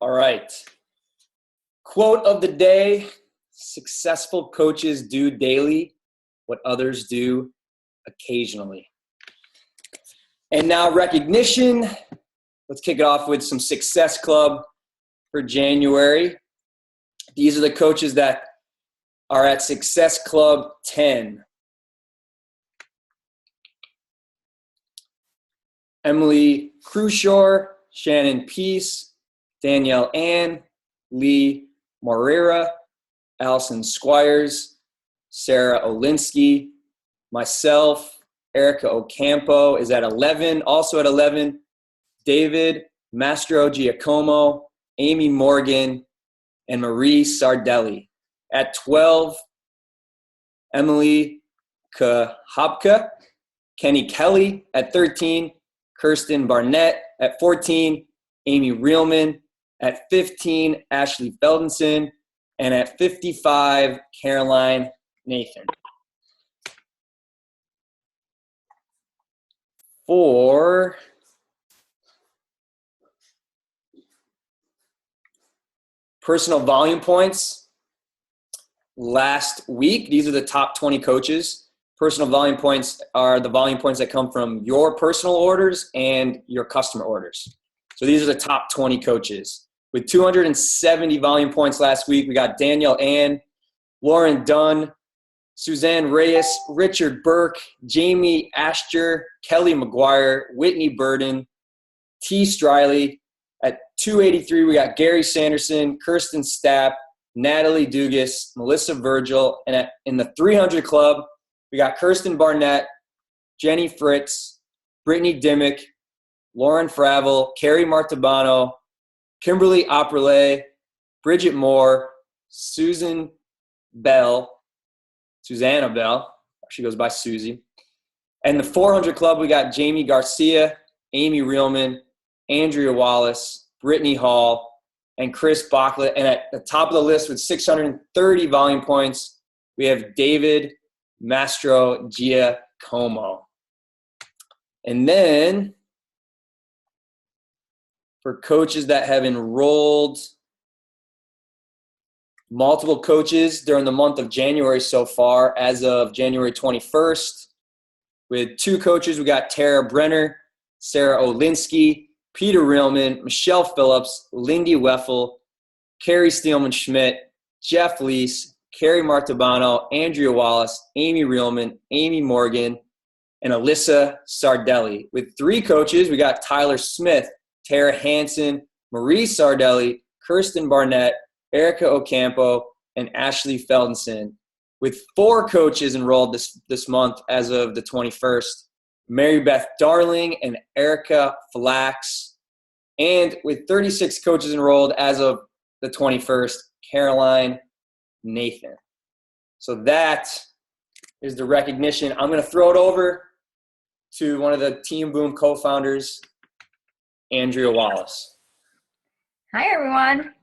All right. Quote of the day: successful coaches do daily what others do occasionally. And now recognition. Let's kick it off with some Success Club for January. These are the coaches that are at Success Club 10. Emily Crushore, Shannon Peace, Danielle Ann, Lee Moreira, Allison Squires, Sarah Olinsky, myself, Erica Ocampo is at 11. Also at 11, David Mastro Giacomo, Amy Morgan, and Marie Sardelli. At 12, Emily Kahapka, Kenny Kelly. At 13, Kirsten Barnett. At 14, Amy Reelman. At 15, Ashley Feldenson. And at 55, Caroline Nathan. For personal volume points, last week, these are the top 20 coaches. Personal volume points are the volume points that come from your personal orders and your customer orders. So these are the top 20 coaches. With 270 volume points last week, we got Danielle Ann, Lauren Dunn, Suzanne Reyes, Richard Burke, Jamie Asher, Kelly McGuire, Whitney Burden, T. Striley. At 283, we got Gary Sanderson, Kirsten Stapp, Natalie Dugas, Melissa Virgil. And in the 300 club, we got Kirsten Barnett, Jenny Fritz, Brittany Dimmick, Lauren Fravel, Carrie Martabano, Kimberly Operle, Bridget Moore, Susanna Bell. She goes by Susie. And the 400 club, we got Jamie Garcia, Amy Reelman, Andrea Wallace, Brittany Hall, and Chris Bachlet. And at the top of the list with 630 volume points, we have David Mastro Giacomo. And then for coaches that have enrolled multiple coaches during the month of January so far, as of January 21st, with 2 coaches, we got Tara Brenner, Sarah Olinsky, Peter Reelman, Michelle Phillips, Lindy Weffel, Carrie Steelman-Schmidt, Jeff Leese, Carrie Martabano, Andrea Wallace, Amy Reelman, Amy Morgan, and Alyssa Sardelli. With 3 coaches, we got Tyler Smith, Tara Hansen, Marie Sardelli, Kirsten Barnett, Erica Ocampo, and Ashley Feldenson. With 4 coaches enrolled this month as of the 21st, Mary Beth Darling and Erica Flax. And with 36 coaches enrolled as of the 21st, Caroline Nathan. So that is the recognition. I'm going to throw it over to one of the Team Boom co-founders, Andrea Wallace. Hi, everyone.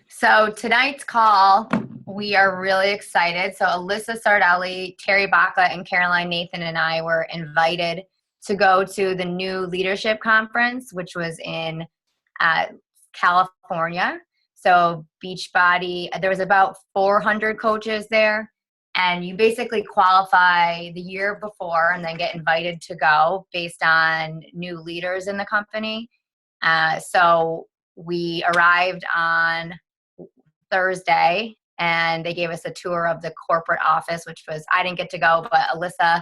So tonight's call, we are really excited. So Alyssa Sardelli, Terry Baca, and Caroline Nathan and I were invited to go to the new leadership conference, which was in California. So Beachbody, there was about 400 coaches there. And you basically qualify the year before and then get invited to go based on new leaders in the company. So we arrived on Thursday and they gave us a tour of the corporate office, which was, I didn't get to go, but Alyssa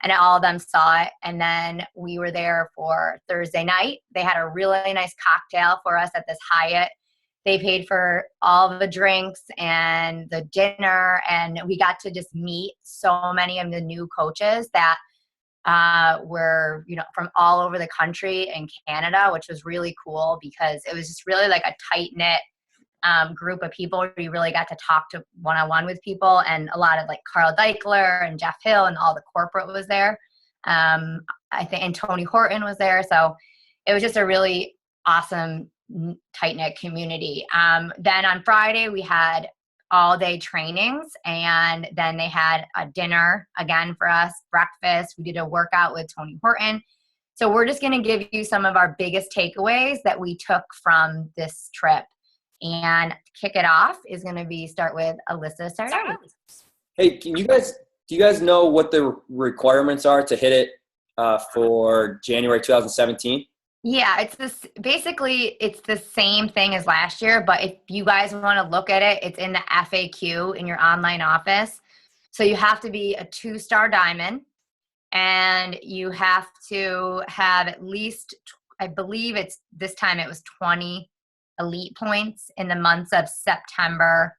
and all of them saw it. And then we were there for Thursday night. They had a really nice cocktail for us at this Hyatt. They paid for all the drinks and the dinner, and we got to just meet so many of the new coaches that were, from all over the country and Canada, which was really cool because it was just really like a tight-knit group of people. We really got to talk to one-on-one with people, and a lot of like Carl Deichler and Jeff Hill and all the corporate was there. I think, and Tony Horton was there. So it was just a really awesome, tight-knit community. Then on Friday we had all-day trainings, and then they had a dinner again for us, breakfast. We did a workout with Tony Horton, So we're just going to give you some of our biggest takeaways that we took from this trip. And to kick it off is going to be start with Alyssa Sardelli. Hey, do you guys know what the requirements are to hit it for January 2017? Yeah, basically it's the same thing as last year, but if you guys want to look at it, it's in the FAQ in your online office. So you have to be a 2-star diamond, and you have to have at least, I believe this time it was 20 elite points in the months of September,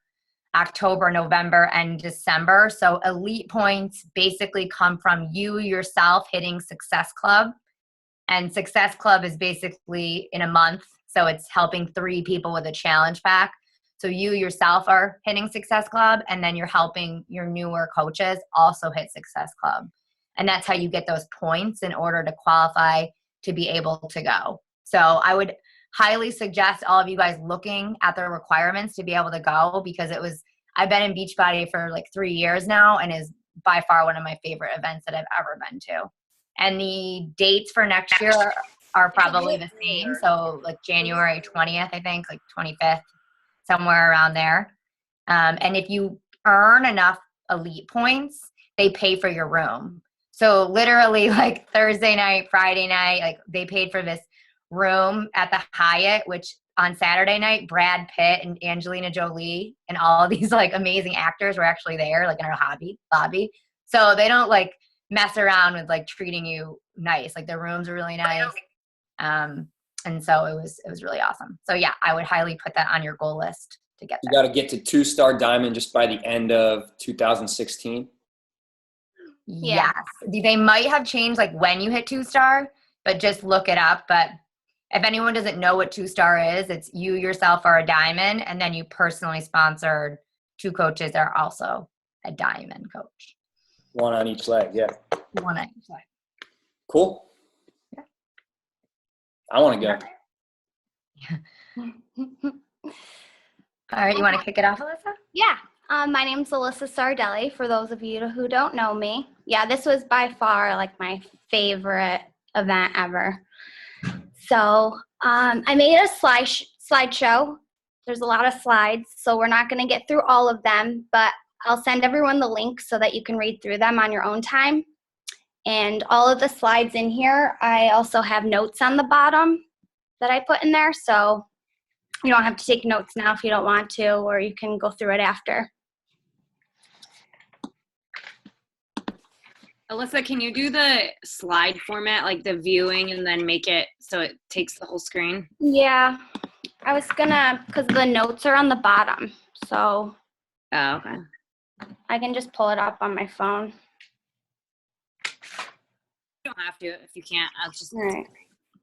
October, November, and December. So elite points basically come from you yourself hitting Success Club. And Success Club is basically in a month. So it's helping 3 people with a challenge pack. So you yourself are hitting Success Club, and then you're helping your newer coaches also hit Success Club. And that's how you get those points in order to qualify to be able to go. So I would highly suggest all of you guys looking at the requirements to be able to go, because I've been in Beachbody for like 3 years now, and is by far one of my favorite events that I've ever been to. And the dates for next year are probably the same. So like January 20th, I think, like 25th, somewhere around there. And if you earn enough elite points, they pay for your room. So literally like Thursday night, Friday night, like they paid for this room at the Hyatt, which on Saturday night, Brad Pitt and Angelina Jolie and all of these like amazing actors were actually there, like in our lobby. So they don't like mess around with like treating you nice. Like the rooms are really nice. And so it was really awesome. So yeah, I would highly put that on your goal list to get there. You got to get to 2-star diamond just by the end of 2016. Yes. They might have changed like when you hit 2-star, but just look it up. But if anyone doesn't know what 2-star is, it's you yourself are a diamond, and then you personally sponsored 2 coaches that are also a diamond coach. 1 on each leg, yeah. 1 on each leg. Cool. Yeah. I want to go. All right, you want to kick it off, Alyssa? Yeah. My name's Alyssa Sardelli, for those of you who don't know me. Yeah, this was by far like my favorite event ever. So I made a slideshow. There's a lot of slides, so we're not going to get through all of them, but I'll send everyone the link so that you can read through them on your own time. And all of the slides in here, I also have notes on the bottom that I put in there, so you don't have to take notes now if you don't want to, or you can go through it after. Alyssa, can you do the slide format, like the viewing, and then make it so it takes the whole screen? Yeah, I was gonna, because the notes are on the bottom, so Oh, okay. I can just pull it up on my phone. You don't have to if you can't. All right.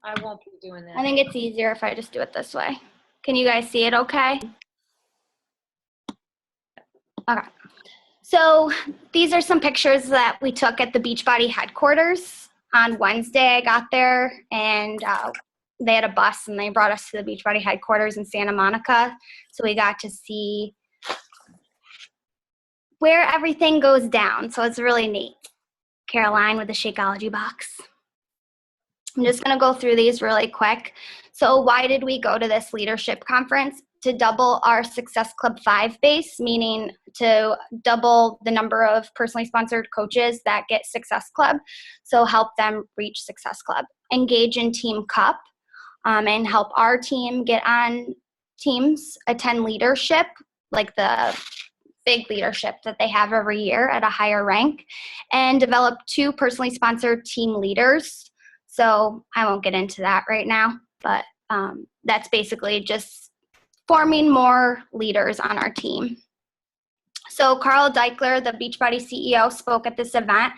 I won't be doing that. I think it's easier if I just do it this way. Can you guys see it okay? Okay. So these are some pictures that we took at the Beachbody headquarters. On Wednesday, I got there, and they had a bus, and they brought us to the Beachbody headquarters in Santa Monica. So we got to see where everything goes down. So it's really neat. Caroline with the Shakeology box. I'm just going to go through these really quick. So why did we go to this leadership conference? To double our Success Club 5 base, meaning to double the number of personally sponsored coaches that get Success Club. So help them reach Success Club. Engage in Team Cup, and help our team get on teams, attend leadership, like the big leadership that they have every year at a higher rank, and develop 2 personally sponsored team leaders. So I won't get into that right now, but that's basically just forming more leaders on our team. So Carl Deichler, the Beachbody CEO, spoke at this event,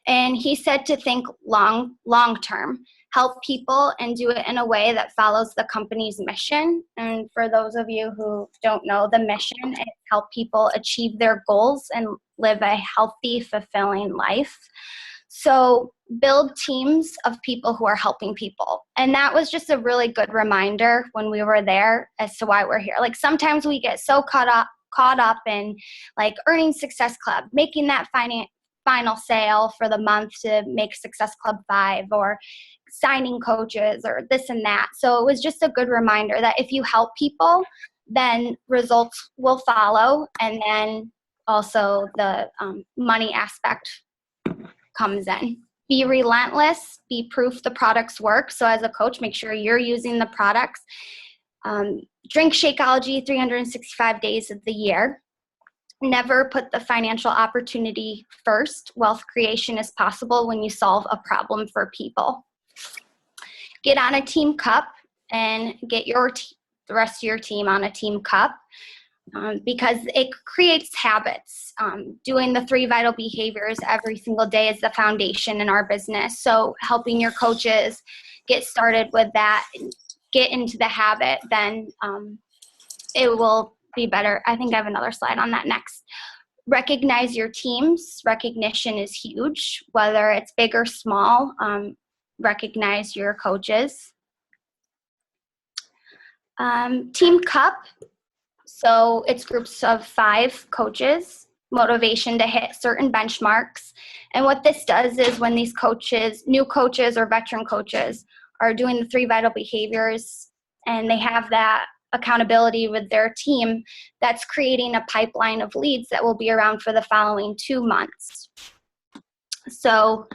and he said to think long term, help people and do it in a way that follows the company's mission. And for those of you who don't know, the mission is help people achieve their goals and live a healthy, fulfilling life. So build teams of people who are helping people. And that was just a really good reminder when we were there as to why we're here. Like sometimes we get so caught up in like earning Success Club, making that final sale for the month to make Success Club 5 or signing coaches or this and that. So it was just a good reminder that if you help people, then results will follow. And then also the money aspect comes in. Be relentless, be proof the products work. So as a coach, make sure you're using the products. Drink Shakeology 365 days of the year. Never put the financial opportunity first. Wealth creation is possible when you solve a problem for people. Get on a team cup and get the rest of your team on a team cup because it creates habits. Doing the 3 vital behaviors every single day is the foundation in our business. So helping your coaches get started with that, get into the habit, then it will be better. I think I have another slide on that next. Recognize your teams. Recognition is huge, whether it's big or small. Recognize your coaches. Team Cup. So it's groups of 5 coaches, motivation to hit certain benchmarks. And what this does is when these coaches, new coaches or veteran coaches, are doing the 3 vital behaviors and they have that accountability with their team, that's creating a pipeline of leads that will be around for the following 2 months. So,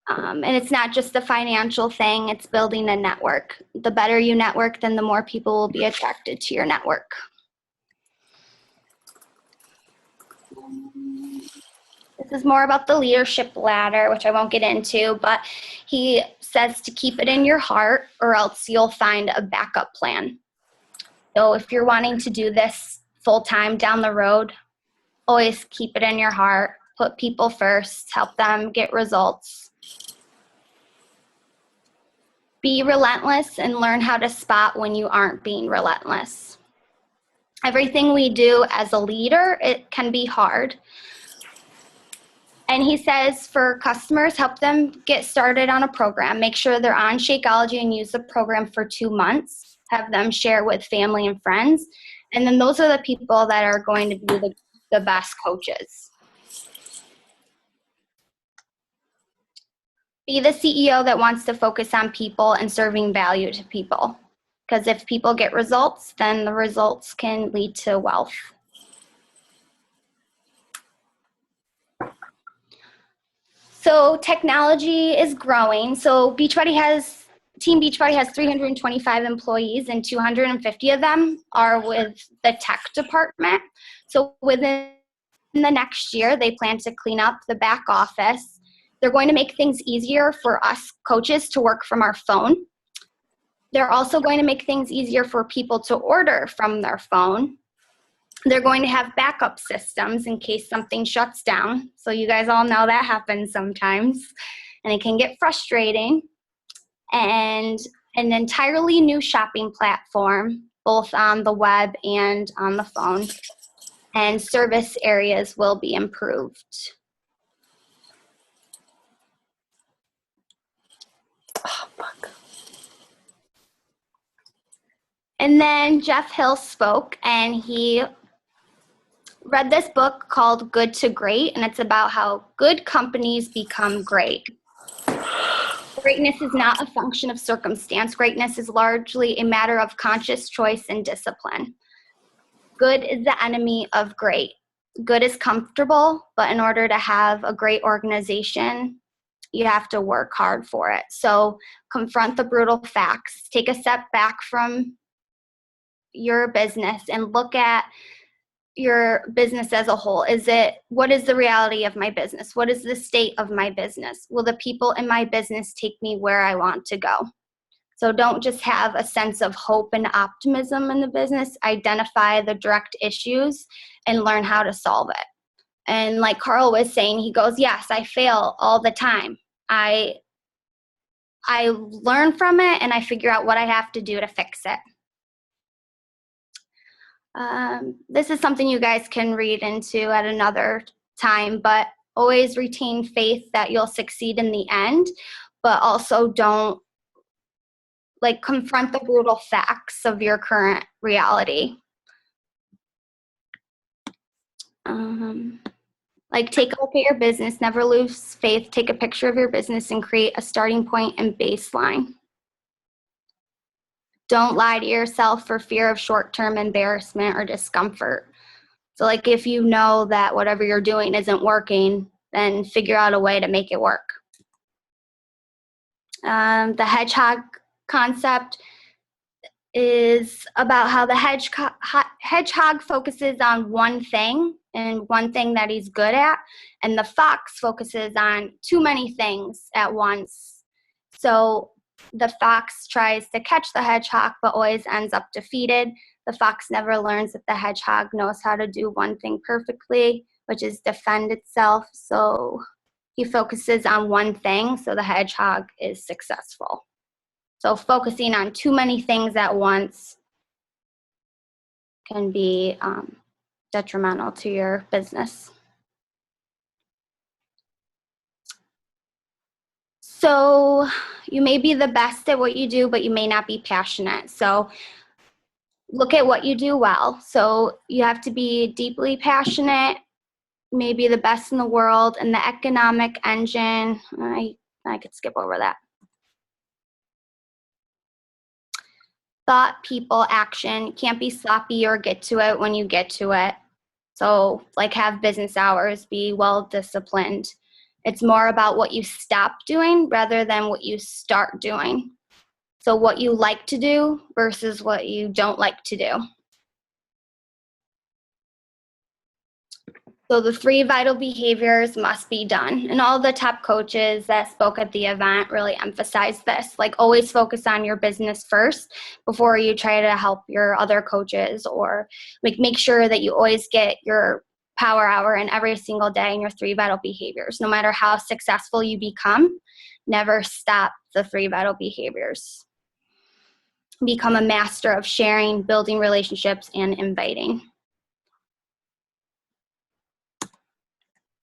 and it's not just a financial thing, it's building a network. The better you network, then the more people will be attracted to your network. This is more about the leadership ladder, which I won't get into, but he says to keep it in your heart or else you'll find a backup plan. So if you're wanting to do this full-time down the road, always keep it in your heart, put people first, help them get results. Be relentless and learn how to spot when you aren't being relentless. Everything we do as a leader, it can be hard. And he says for customers, help them get started on a program. Make sure they're on Shakeology and use the program for 2 months. Have them share with family and friends. And then those are the people that are going to be the best coaches. Be the CEO that wants to focus on people and serving value to people. Because if people get results, then the results can lead to wealth. So technology is growing. So Team Beachbody has 325 employees and 250 of them are with the tech department. So within the next year, they plan to clean up the back office. They're going to make things easier for us coaches to work from our phone. They're also going to make things easier for people to order from their phone. They're going to have backup systems in case something shuts down. So you guys all know that happens sometimes, and it can get frustrating. And an entirely new shopping platform, both on the web and on the phone. And service areas will be improved. And then Jeff Hill spoke, and he read this book called Good to Great, and it's about how good companies become great. Greatness is not a function of circumstance. Greatness is largely a matter of conscious choice and discipline. Good is the enemy of great. Good is comfortable, but in order to have a great organization, you have to work hard for it. So confront the brutal facts. Take a step back from your business and look at your business as a whole. What is the reality of my business? What is the state of my business? Will the people in my business take me where I want to go? So don't just have a sense of hope and optimism in the business. Identify the direct issues and learn how to solve it. And like Carl was saying, he goes, yes, I fail all the time. I learn from it and I figure out what I have to do to fix it. This is something you guys can read into at another time, but always retain faith that you'll succeed in the end, but also don't confront the brutal facts of your current reality. Like, take a look at your business, never lose faith, take a picture of your business and create a starting point and baseline. Don't lie to yourself for fear of short-term embarrassment or discomfort. So like, if you know that whatever you're doing isn't working, then figure out a way to make it work. The hedgehog concept is about how the hedgehog focuses on one thing and one thing that he's good at, and the fox focuses on too many things at once. So the fox tries to catch the hedgehog but always ends up defeated. The fox never learns that the hedgehog knows how to do one thing perfectly, which is defend itself. So he focuses on one thing, so the hedgehog is successful. So focusing on too many things at once can be detrimental to your business. So you may be the best at what you do, but you may not be passionate. So look at what you do well. So you have to be deeply passionate, maybe the best in the world, and the economic engine. I could skip over that. Thought, people, action. Can't be sloppy or get to it when you get to it. So like, have business hours, be well disciplined. It's more about what you stop doing rather than what you start doing. So what you like to do versus what you don't like to do. So the 3 vital behaviors must be done. And all the top coaches that spoke at the event really emphasized this. Like, always focus on your business first before you try to help your other coaches, or make sure that you always get your power hour in every single day in your 3 vital behaviors. No matter how successful you become, never stop the 3 vital behaviors. Become a master of sharing, building relationships, and inviting.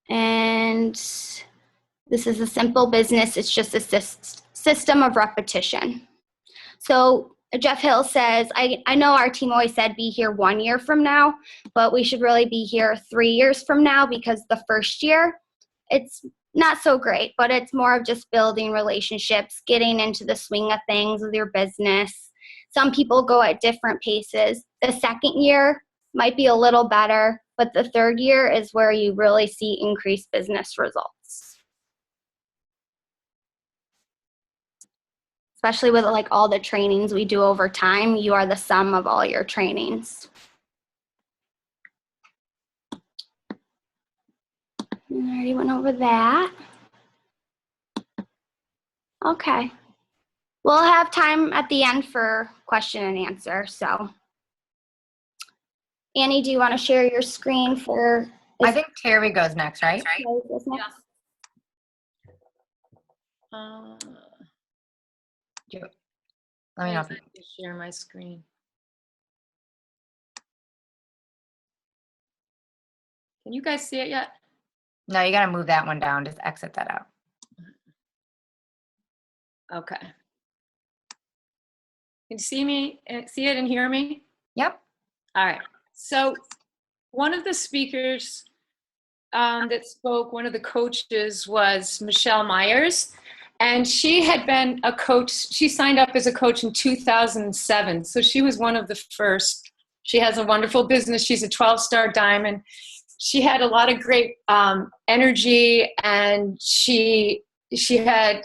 And this is a simple business. It's just a system of repetition. So Jeff Hill says, I know our team always said be here 1 year from now, but we should really be here 3 years from now, because the first year, it's not so great, but it's more of just building relationships, getting into the swing of things with your business. Some people go at different paces. The second year might be a little better, but the third year is where you really see increased business results. Especially with like all the trainings we do over time, you are the sum of all your trainings. I already went over that. Okay. We'll have time at the end for question and answer, so. Annie, do you want to share your screen for? I think Terry goes next, right? Yeah. Let me know if you share my screen. Can you guys see it yet? No, you got to move that one down. Just exit that out. Okay. Can you see me, see it and hear me? Yep. All right. So one of the speakers that spoke, one of the coaches, was Michelle Myers. And she had been a coach. She signed up as a coach in 2007. So she was one of the first. She has a wonderful business. She's a 12-star diamond. She had a lot of great energy, and she had,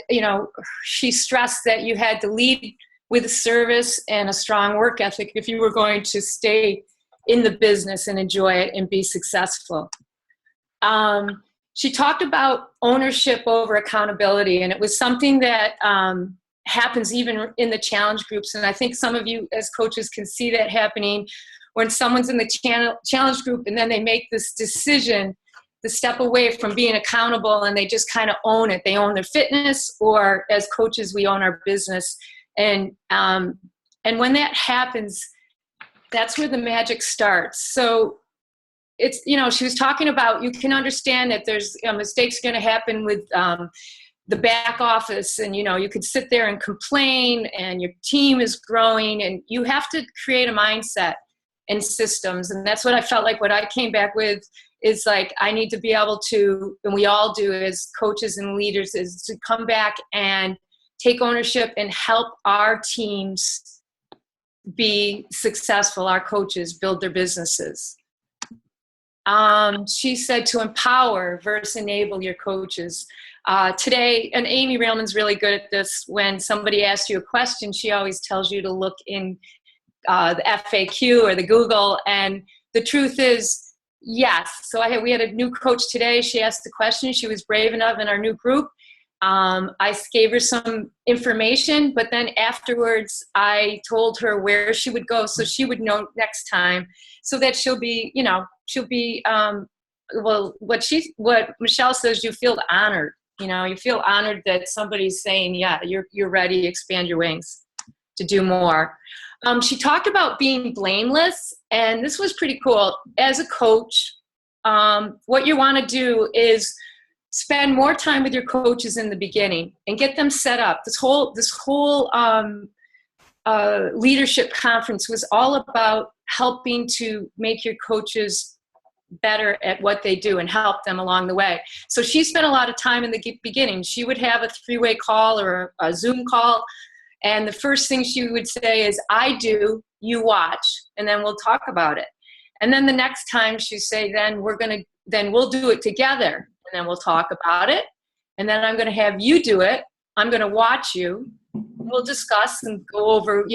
she stressed that you had to lead with a service and a strong work ethic if you were going to stay in the business and enjoy it and be successful. She talked about ownership over accountability, and it was something that happens even in the challenge groups. And I think some of you as coaches can see that happening when someone's in the challenge group and then they make this decision to step away from being accountable, and they just kind of own it. They own their fitness, or as coaches, we own our business. And when that happens, that's where the magic starts. So it's, she was talking about, you can understand that there's mistakes going to happen with the back office, and you could sit there and complain, and your team is growing, and you have to create a mindset and systems. And that's what I felt like what I came back with is like, I need to be able to, and we all do as coaches and leaders, is to come back and take ownership and help our teams be successful, our coaches build their businesses. She said to empower versus enable your coaches. Today, and Amy Railman's really good at this, when somebody asks you a question, she always tells you to look in the FAQ or the Google, and the truth is, yes. So we had a new coach today. She asked the question. She was brave enough in our new group. I gave her some information, but then afterwards I told her where she would go so she would know next time, so that she'll be, well, what Michelle says, you feel honored. You feel honored that somebody's saying, yeah, you're ready to expand your wings to do more. She talked about being blameless, and this was pretty cool. As a coach, what you want to do is spend more time with your coaches in the beginning and get them set up. This whole leadership conference was all about helping to make your coaches better at what they do and help them along the way. So she spent a lot of time in the beginning. She would have a 3-way call or a Zoom call, and the first thing she would say is, I do, you watch, and then we'll talk about it. And then the next time she'd say, then we'll do it together, and then we'll talk about it. And then I'm going to have you do it. I'm going to watch you. We'll discuss and go over,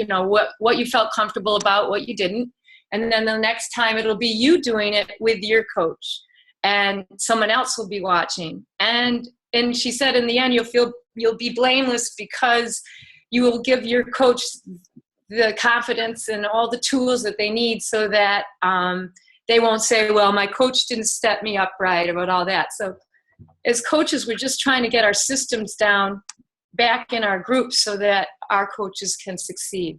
what you felt comfortable about, what you didn't. And then the next time it'll be you doing it with your coach, and someone else will be watching. And she said, in the end, you'll be blameless, because you will give your coach the confidence and all the tools that they need, so that they won't say, well, my coach didn't step me up right, about all that. So as coaches, we're just trying to get our systems down back in our groups so that our coaches can succeed.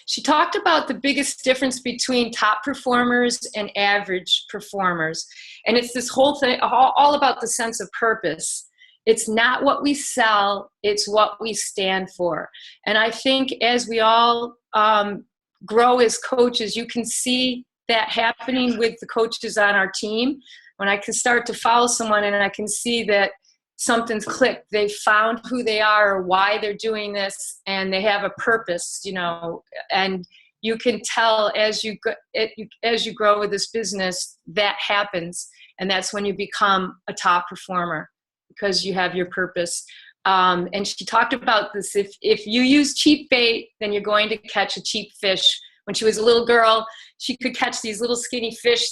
She talked about the biggest difference between top performers and average performers. And it's this whole thing, all about the sense of purpose. It's not what we sell, it's what we stand for. And I think as we all grow as coaches, you can see that happening with the coaches on our team. When I can start to follow someone and I can see that something's clicked, they've found who they are or why they're doing this, and they have a purpose, and you can tell as you grow with this business, that happens. And that's when you become a top performer, because you have your purpose. And she talked about this, if you use cheap bait, then you're going to catch a cheap fish. When she was a little girl, she could catch these little skinny fish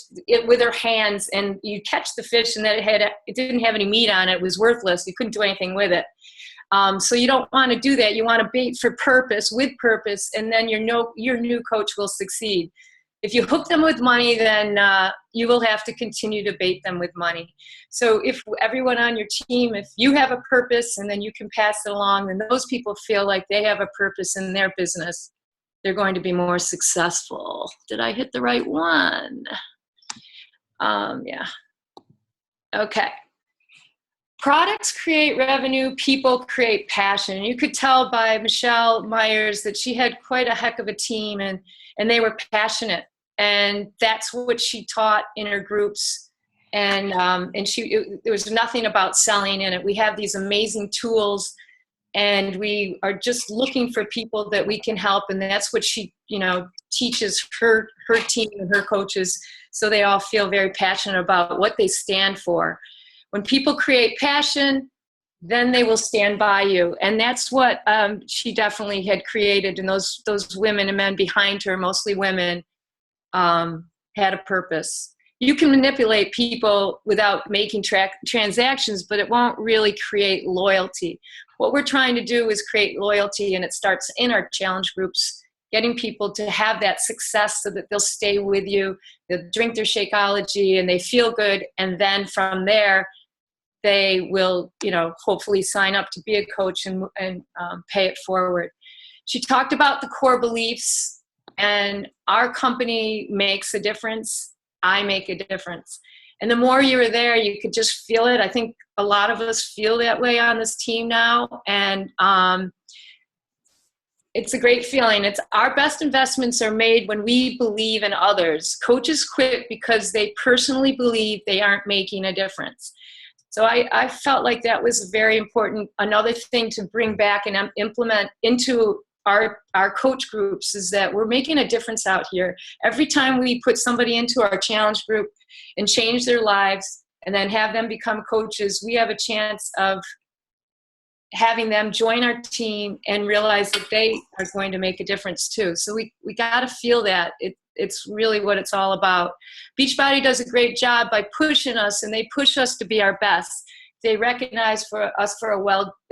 with her hands, and you catch the fish and then it didn't have any meat on it. It was worthless. You couldn't do anything with it. So you don't want to do that. You want to bait for purpose, with purpose, and then your new coach will succeed. If you hook them with money, then you will have to continue to bait them with money. So if everyone on your team, if you have a purpose and then you can pass it along, then those people feel like they have a purpose in their business, they're going to be more successful. Did I hit the right one? Yeah. Okay. Products create revenue, people create passion. You could tell by Michelle Myers that she had quite a heck of a team, and they were passionate. And that's what she taught in her groups. And there was nothing about selling in it. We have these amazing tools, and we are just looking for people that we can help. And that's what she, teaches her team and her coaches, so they all feel very passionate about what they stand for. When people create passion, then they will stand by you. And that's what she definitely had created. And those women and men behind her, mostly women, had a purpose. You can manipulate people without making transactions, but it won't really create loyalty. What we're trying to do is create loyalty, and it starts in our challenge groups, getting people to have that success so that they'll stay with you, they'll drink their Shakeology, and they feel good. And then from there, they will, hopefully sign up to be a coach and pay it forward. She talked about the core beliefs, and our company makes a difference. I make a difference. And the more you were there, you could just feel it. I think a lot of us feel that way on this team now. And it's a great feeling. It's our best investments are made when we believe in others. Coaches quit because they personally believe they aren't making a difference. So I felt like that was very important. Another thing to bring back and implement into our coach groups is that we're making a difference out here. Every time we put somebody into our challenge group and change their lives and then have them become coaches, we have a chance of having them join our team and realize that they are going to make a difference too. So we got to feel that. It's really what it's all about. Beachbody does a great job by pushing us, and they push us to be our best. They recognize for us for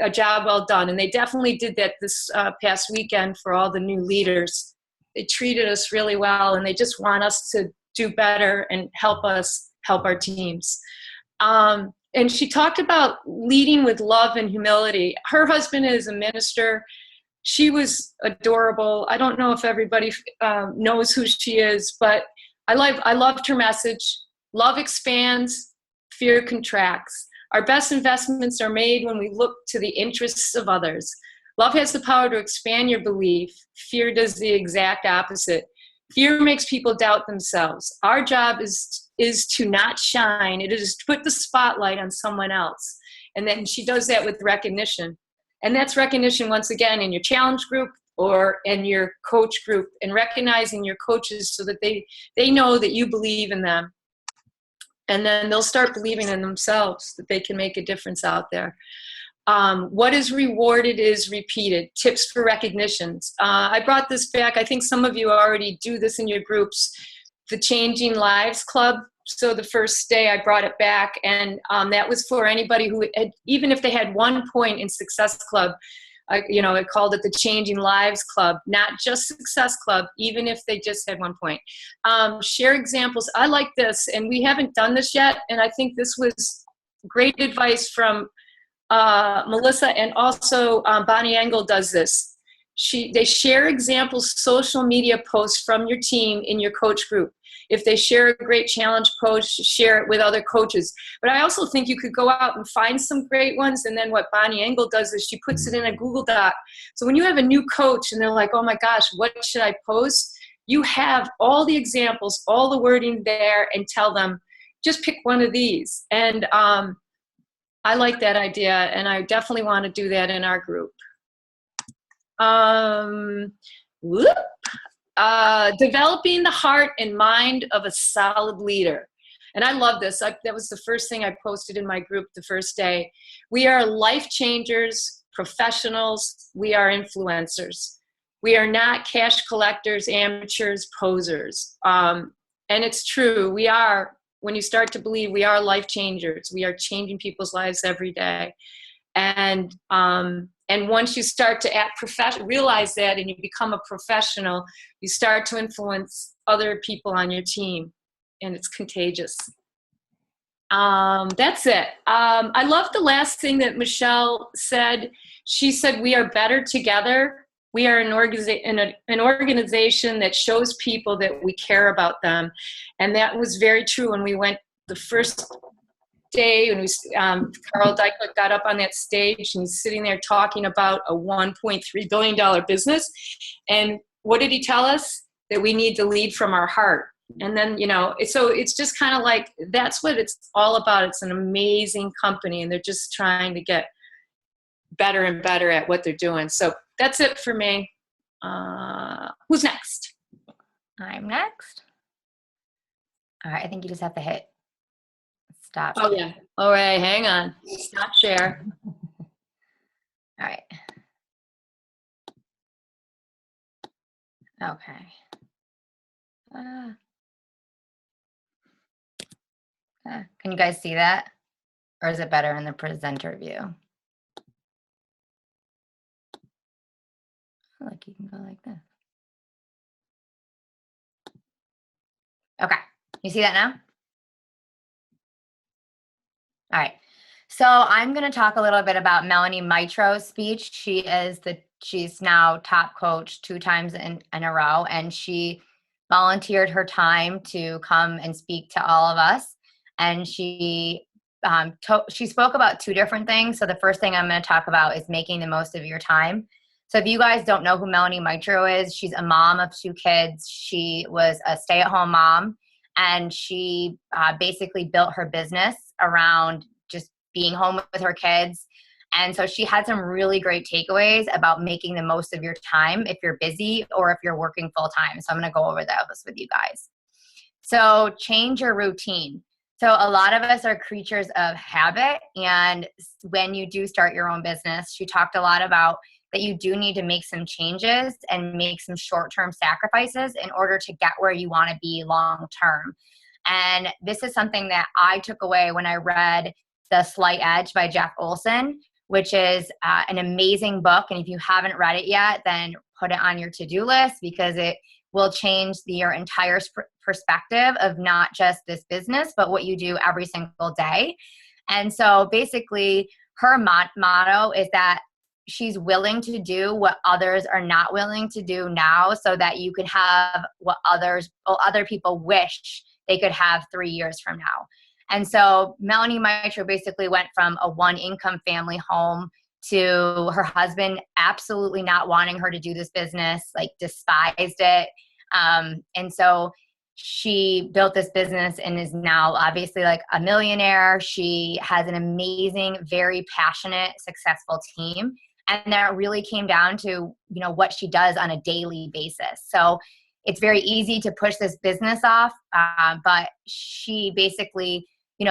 a job well done, and they definitely did that this past weekend for all the new leaders. They treated us really well, and they just want us to do better and help us help our teams. And she talked about leading with love and humility. Her husband is a minister. She was adorable. I don't know if everybody knows who she is, but I loved her message. Love expands, fear contracts. Our best investments are made when we look to the interests of others. Love has the power to expand your belief. Fear does the exact opposite. Fear makes people doubt themselves. Our job is to not shine. It is to put the spotlight on someone else. And then she does that with recognition. And that's recognition, once again, in your challenge group or in your coach group, and recognizing your coaches so that they know that you believe in them. And then they'll start believing in themselves that they can make a difference out there. What is rewarded is repeated. Tips for recognitions. I brought this back. I think some of you already do this in your groups. The Changing Lives Club. So the first day I brought it back, and that was for anybody who had, even if they had 1 point in Success Club, I called it the Changing Lives Club, not just Success Club, even if they just had 1 point. Share examples. I like this, and we haven't done this yet, and I think this was great advice from Melissa, and also Bonnie Engel does this. They share examples, social media posts from your team in your coach group. If they share a great challenge post, share it with other coaches. But I also think you could go out and find some great ones, and then what Bonnie Engel does is she puts it in a Google Doc. So when you have a new coach and they're like, oh my gosh, what should I post? You have all the examples, all the wording there, and tell them, just pick one of these. And I like that idea, and I definitely want to do that in our group. Developing the heart and mind of a solid leader. And I love this. That was the first thing I posted in my group the first day. We are life changers, professionals. We are influencers. We are not cash collectors, amateurs, posers. And it's true. We are, when you start to believe, we are life changers. We are changing people's lives every day. And once you start to realize that, and you become a professional, you start to influence other people on your team, and it's contagious. That's it. I love the last thing that Michelle said. She said, we are better together. We are an organization that shows people that we care about them. And that was very true when we went the first day, when Carl Deichler got up on that stage and he's sitting there talking about a $1.3 billion business. And what did he tell us? That we need to lead from our heart. And then, so it's just kind of like, that's what it's all about. It's an amazing company, and they're just trying to get better and better at what they're doing. So that's it for me. Who's next? I'm next. All right, I think you just have to hit stop. Oh, yeah. All right, hang on. Stop share. All right. Okay. Can you guys see that? Or is it better in the presenter view? Like you can go like this. Okay. You see that now? All right. So I'm going to talk a little bit about Melanie Mitro's speech. She's now top coach 2 times in a row, and she volunteered her time to come and speak to all of us. And she spoke about 2 different things. So the first thing I'm going to talk about is making the most of your time. So if you guys don't know who Melanie Mitro is, she's a mom of 2 kids. She was a stay-at-home mom, and she basically built her business around just being home with her kids. And so she had some really great takeaways about making the most of your time if you're busy or if you're working full time. So I'm going to go over those with you guys. So change your routine. So a lot of us are creatures of habit. And when you do start your own business, she talked a lot about that you do need to make some changes and make some short-term sacrifices in order to get where you want to be long-term. And this is something that I took away when I read The Slight Edge by Jeff Olson, which is an amazing book. And if you haven't read it yet, then put it on your to-do list, because it will change your entire perspective of not just this business, but what you do every single day. And so basically her motto is that she's willing to do what others are not willing to do now, so that you could have what other people wish they could have 3 years from now. And so Melanie Mitro basically went from a 1-income family home to her husband absolutely not wanting her to do this business, like despised it. And so she built this business and is now obviously like a millionaire. She has an amazing, very passionate, successful team. And that really came down to, what she does on a daily basis. So it's very easy to push this business off. But she basically,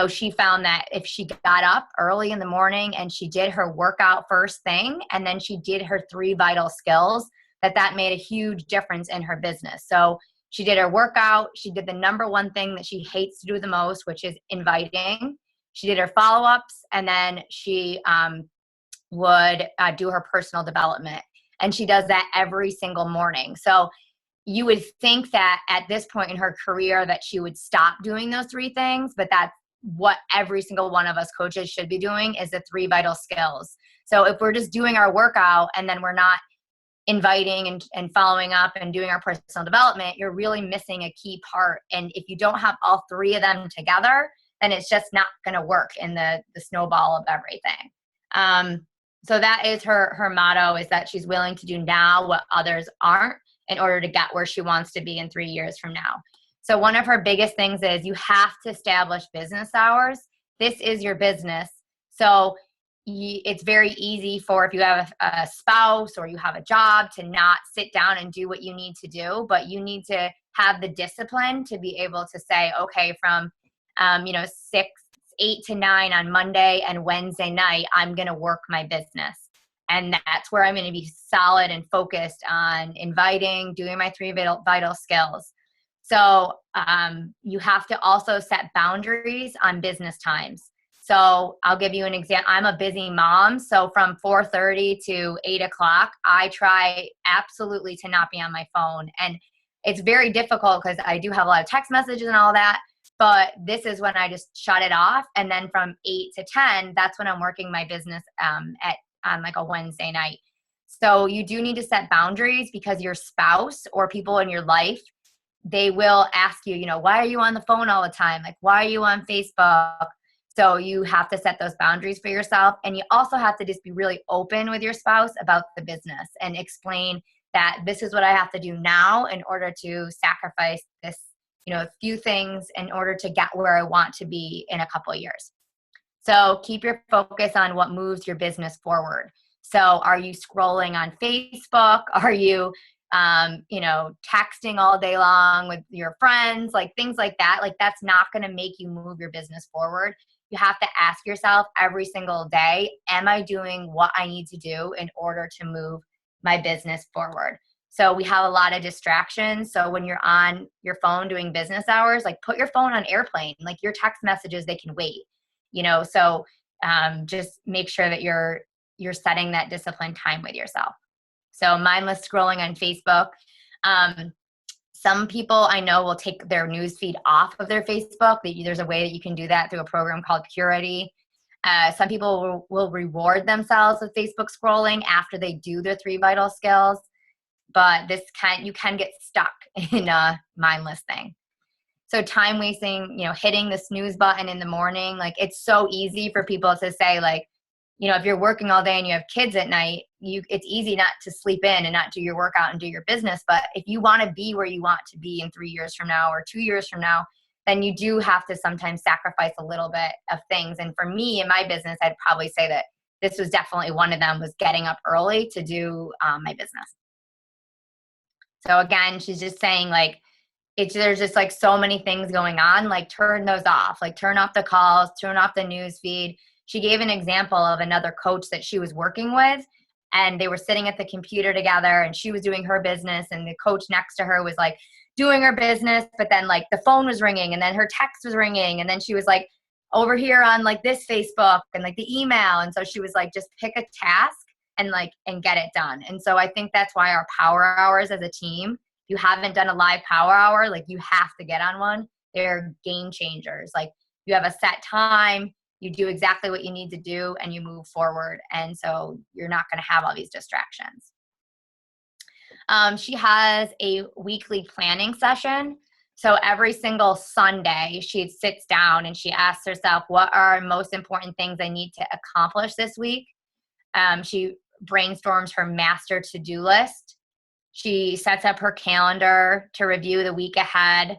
she found that if she got up early in the morning and she did her workout first thing, and then she did her 3 vital skills, that made a huge difference in her business. So she did her workout. She did the number one thing that she hates to do the most, which is inviting. She did her follow-ups, and then she would do her personal development. And she does that every single morning. So you would think that at this point in her career that she would stop doing those 3 things, but that's what every single one of us coaches should be doing, is the 3 vital skills. So if we're just doing our workout and then we're not inviting and following up and doing our personal development, you're really missing a key part. And if you don't have all 3 of them together, then it's just not going to work in the snowball of everything. So that is her motto, is that she's willing to do now what others aren't in order to get where she wants to be in 3 years from now. So one of her biggest things is you have to establish business hours. This is your business. So it's very easy for, if you have a spouse or you have a job, to not sit down and do what you need to do, but you need to have the discipline to be able to say, okay, from 8 to 9 on Monday and Wednesday night, I'm going to work my business. And that's where I'm going to be solid and focused on inviting, doing my 3 vital skills. So you have to also set boundaries on business times. So I'll give you an example. I'm a busy mom. So from 4:30 to 8 o'clock, I try absolutely to not be on my phone. And it's very difficult because I do have a lot of text messages and all that. But this is when I just shut it off. And then from 8 to 10, that's when I'm working my business on like a Wednesday night. So you do need to set boundaries, because your spouse or people in your life, they will ask you, why are you on the phone all the time? Like, why are you on Facebook? So you have to set those boundaries for yourself. And you also have to just be really open with your spouse about the business and explain that this is what I have to do now in order to sacrifice this, a few things in order to get where I want to be in a couple of years. So keep your focus on what moves your business forward. So are you scrolling on Facebook? Are you, texting all day long with your friends? Like things like that. Like that's not going to make you move your business forward. You have to ask yourself every single day, am I doing what I need to do in order to move my business forward? So we have a lot of distractions. So when you're on your phone doing business hours, like put your phone on airplane, like your text messages, they can wait, so just make sure that you're setting that disciplined time with yourself. So mindless scrolling on Facebook. Some people I know will take their news feed off of their Facebook. There's a way that you can do that through a program called Purity. Some people will reward themselves with Facebook scrolling after they do their 3 vital skills. But you can get stuck in a mindless thing. So time wasting, hitting the snooze button in the morning, like it's so easy for people to say like, if you're working all day and you have kids at night, it's easy not to sleep in and not do your workout and do your business. But if you want to be where you want to be in 3 years from now or 2 years from now, then you do have to sometimes sacrifice a little bit of things. And for me in my business, I'd probably say that this was definitely one of them, was getting up early to do my business. So again, she's just saying like, there's just like so many things going on, like turn those off, like turn off the calls, turn off the news feed. She gave an example of another coach that she was working with, and they were sitting at the computer together and she was doing her business and the coach next to her was like doing her business, but then like the phone was ringing and then her text was ringing and then she was like over here on like this Facebook and like the email. And so she was like, just pick a task and get it done. And so I think that's why our power hours as a team, you haven't done a live power hour, like you have to get on one. They're game changers. Like you have a set time, you do exactly what you need to do and you move forward. And so you're not going to have all these distractions. She has a weekly planning session. So every single Sunday, she sits down and she asks herself, what are most important things I need to accomplish this week? She brainstorms her master to-do list. She sets up her calendar to review the week ahead.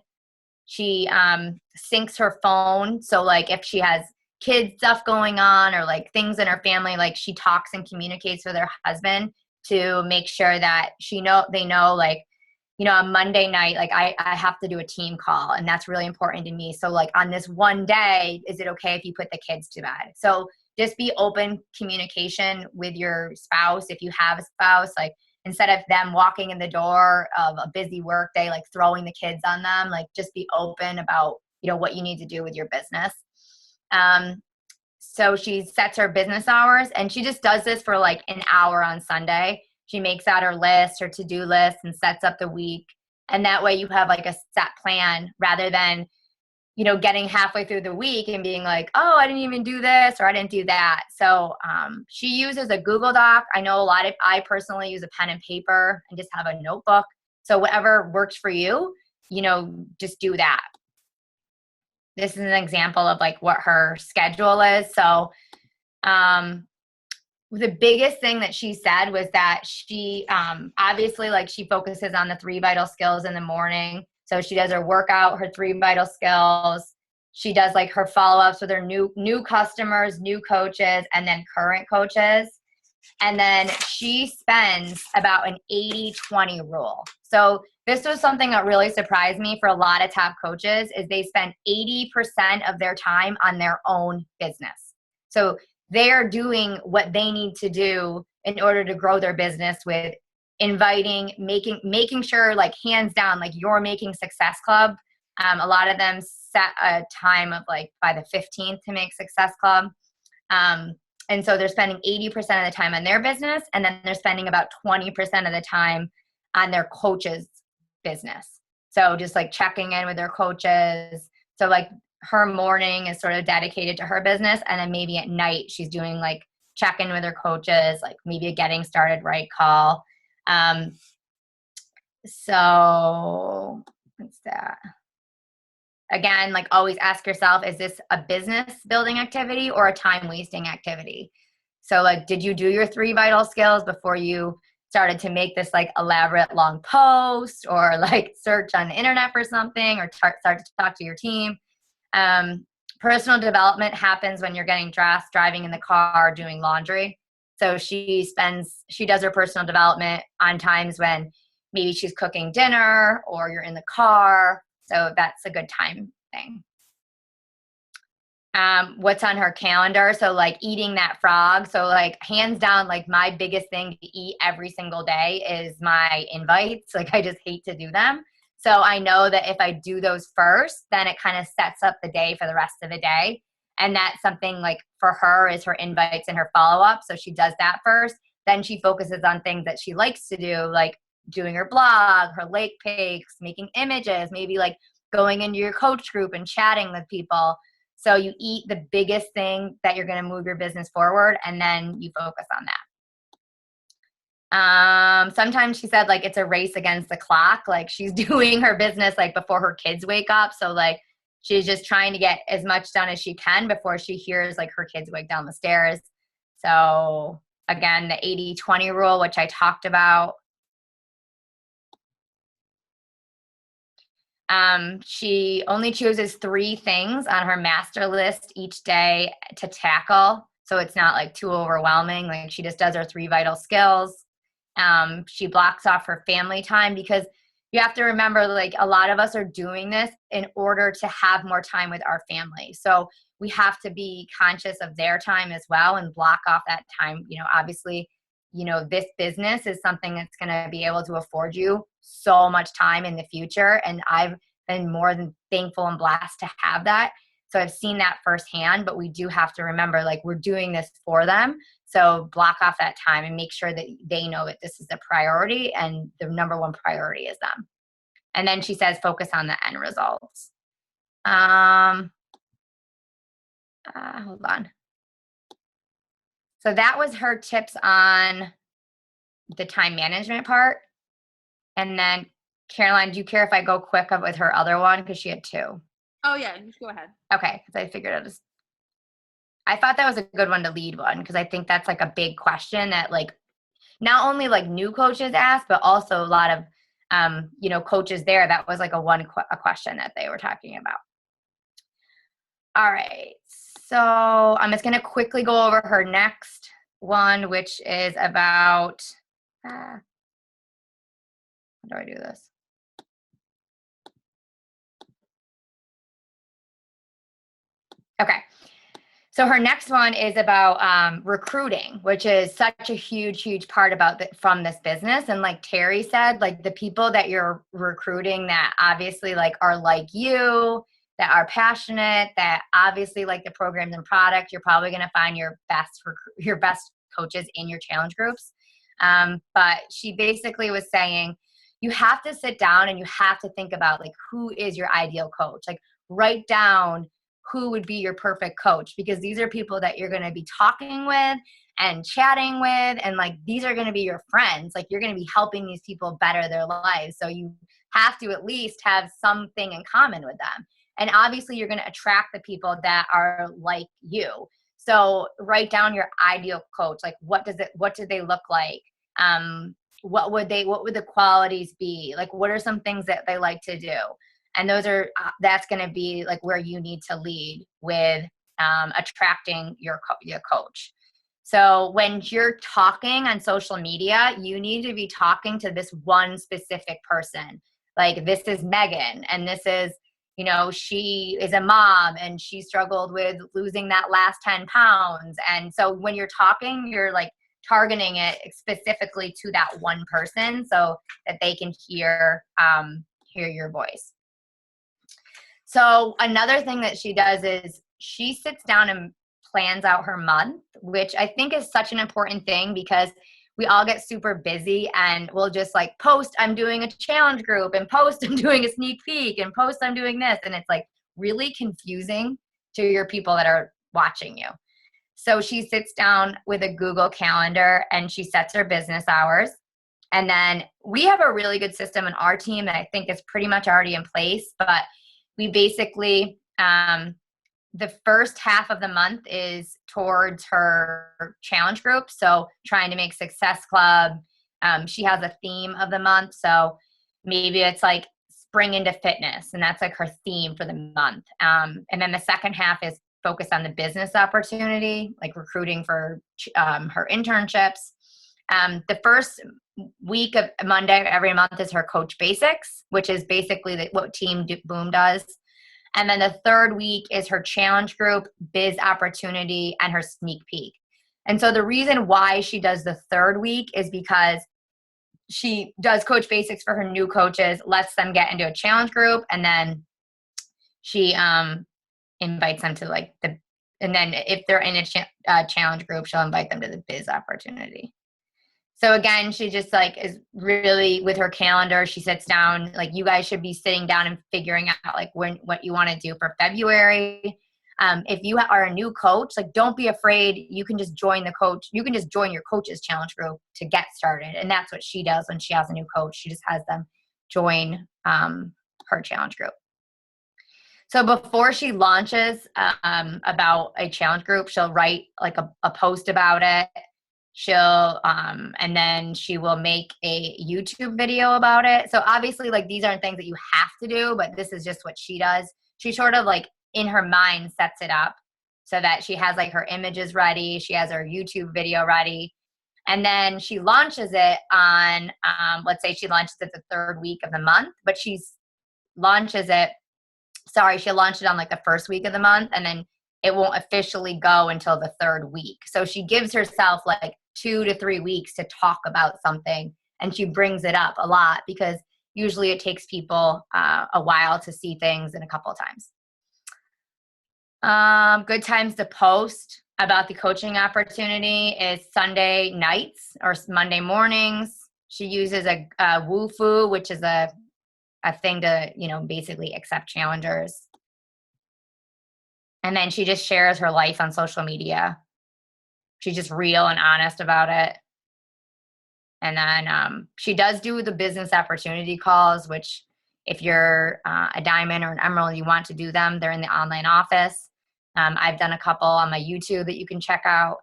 She syncs her phone. So like if she has kids stuff going on or like things in her family, like she talks and communicates with her husband to make sure that they know like, on Monday night, like I have to do a team call and that's really important to me. So like on this one day, is it okay if you put the kids to bed? So just be open communication with your spouse. If you have a spouse, like instead of them walking in the door of a busy work day, like throwing the kids on them, like just be open about, what you need to do with your business. So she sets her business hours and she just does this for like an hour on Sunday. She makes out her list, her to-do list, and sets up the week. And that way you have like a set plan rather than, getting halfway through the week and being like, oh, I didn't even do this or I didn't do that. So she uses a Google Doc. I personally use a pen and paper and just have a notebook. So whatever works for you, just do that. This is an example of like what her schedule is. So the biggest thing that she said was that she obviously like she focuses on the 3 vital skills in the morning. So she does her workout, her 3 vital skills. She does like her follow-ups with her new customers, new coaches, and then current coaches. And then she spends about an 80-20 rule. So this was something that really surprised me for a lot of top coaches is they spend 80% of their time on their own business. So they're doing what they need to do in order to grow their business with inviting, making sure like hands down, like you're making Success Club. A lot of them set a time of like by the 15th to make Success Club. And so they're spending 80% of the time on their business. And then they're spending about 20% of the time on their coaches' business. So just like checking in with their coaches. So like her morning is sort of dedicated to her business. And then maybe at night she's doing like check-in with her coaches, like maybe a getting started right call. So what's that? Again, like always ask yourself, is this a business building activity or a time wasting activity? So like, did you do your 3 vital skills before you started to make this like elaborate long post or like search on the internet for something or start to talk to your team? Personal development happens when you're getting dressed, driving in the car, doing laundry. So she does her personal development on times when maybe she's cooking dinner or you're in the car. So that's a good time thing. What's on her calendar? So like eating that frog. So like hands down, like my biggest thing to eat every single day is my invites. Like I just hate to do them. So I know that if I do those first, then it kind of sets up the day for the rest of the day. And that's something like for her is her invites and her follow-up. So she does that first. Then she focuses on things that she likes to do, like doing her blog, her lake pics, making images, maybe like going into your coach group and chatting with people. So you eat the biggest thing that you're going to move your business forward, and then you focus on that. Sometimes she said like it's a race against the clock. Like she's doing her business like before her kids wake up. So like she's just trying to get as much done as she can before she hears like her kids wake down the stairs. So again, the 80-20 rule, which I talked about. She only chooses 3 things on her master list each day to tackle. So it's not like too overwhelming. Like she just does her 3 vital skills. She blocks off her family time because you have to remember, like a lot of us are doing this in order to have more time with our family. So we have to be conscious of their time as well and block off that time. Obviously, this business is something that's going to be able to afford you so much time in the future. And I've been more than thankful and blessed to have that. So I've seen that firsthand, but we do have to remember, like, we're doing this for them. So block off that time and make sure that they know that this is a priority and the number one priority is them. And then she says, focus on the end results. Hold on. So that was her tips on the time management part. And then Caroline, do you care if I go quick with her other one? Because she had 2. Oh yeah, just go ahead. Okay, because I figured I thought that was a good one to lead one, because I think that's like a big question that like not only like new coaches ask, but also a lot of coaches there. That was like a question that they were talking about. All right, so I'm just going to quickly go over her next one, which is about how do I do this? Okay. So her next one is about recruiting, which is such a huge part from this business. And like Terry said, like the people that you're recruiting that obviously like are like you, that are passionate, that obviously like the programs and product, you're probably going to find your best coaches in your challenge groups. But she basically was saying, you have to sit down and you have to think about like, who is your ideal coach? Like write down who would be your perfect coach, because these are people that you're going to be talking with and chatting with. And like, these are going to be your friends. Like you're going to be helping these people better their lives. So you have to at least have something in common with them. And obviously you're going to attract the people that are like you. So write down your ideal coach. Like what do they look like? What would the qualities be? Like, what are some things that they like to do? And that's going to be like where you need to lead with attracting your coach. So when you're talking on social media, you need to be talking to this one specific person. Like this is Megan, and this is, she is a mom and she struggled with losing that last 10 pounds. And so when you're talking, you're like targeting it specifically to that one person so that they can hear your voice. So another thing that she does is she sits down and plans out her month, which I think is such an important thing because we all get super busy and we'll just like post, I'm doing a challenge group, and post, I'm doing a sneak peek, and post, I'm doing this. And it's like really confusing to your people that are watching you. So she sits down with a Google Calendar and she sets her business hours. And then we have a really good system in our team that I think is pretty much already in place, but we basically, the first half of the month is towards her challenge group. So trying to make Success Club. She has a theme of the month. So maybe it's like spring into fitness, and that's like her theme for the month. And then the second half is focused on the business opportunity, like recruiting for her internships. The first week of Monday every month is her Coach Basics, which is basically what Team Boom does. And then the third week is her challenge group, biz opportunity, and her sneak peek. And so the reason why she does the third week is because she does Coach Basics for her new coaches, lets them get into a challenge group, and then she invites them to and then if they're in a challenge group, she'll invite them to the biz opportunity. So again, she just like is really with her calendar. She sits down, like you guys should be sitting down and figuring out like what you want to do for February. If you are a new coach, like don't be afraid. You can just join your coach's challenge group to get started. And that's what she does when she has a new coach. She just has them join her challenge group. So before she launches about a challenge group, she'll write like a post about it. She'll and then she will make a YouTube video about it. So obviously, like, these aren't things that you have to do, but this is just what she does. She sort of like in her mind sets it up so that she has like her images ready, she has her YouTube video ready, and then she launches it on let's say she launches it the third week of the month, but she'll launch it on like the first week of the month, and then it won't officially go until the third week. So she gives herself like 2 to 3 weeks to talk about something, and she brings it up a lot because usually it takes people a while to see things in a couple of times. Good times to post about the coaching opportunity is Sunday nights or Monday mornings. She uses a WooFoo, which is a thing to, basically accept challengers. And then she just shares her life on social media. She's just real and honest about it. And then she does do the business opportunity calls, which if you're a diamond or an emerald, you want to do them. They're in the online office. I've done a couple on my YouTube that you can check out.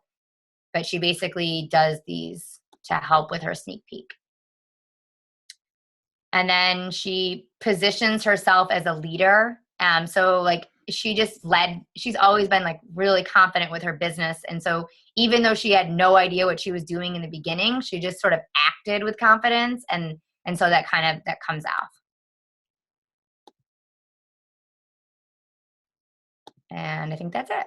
But she basically does these to help with her sneak peek. And then she positions herself as a leader. So like she's always been like really confident with her business. And so even though she had no idea what she was doing in the beginning, she just sort of acted with confidence. And so that comes off. And I think that's it.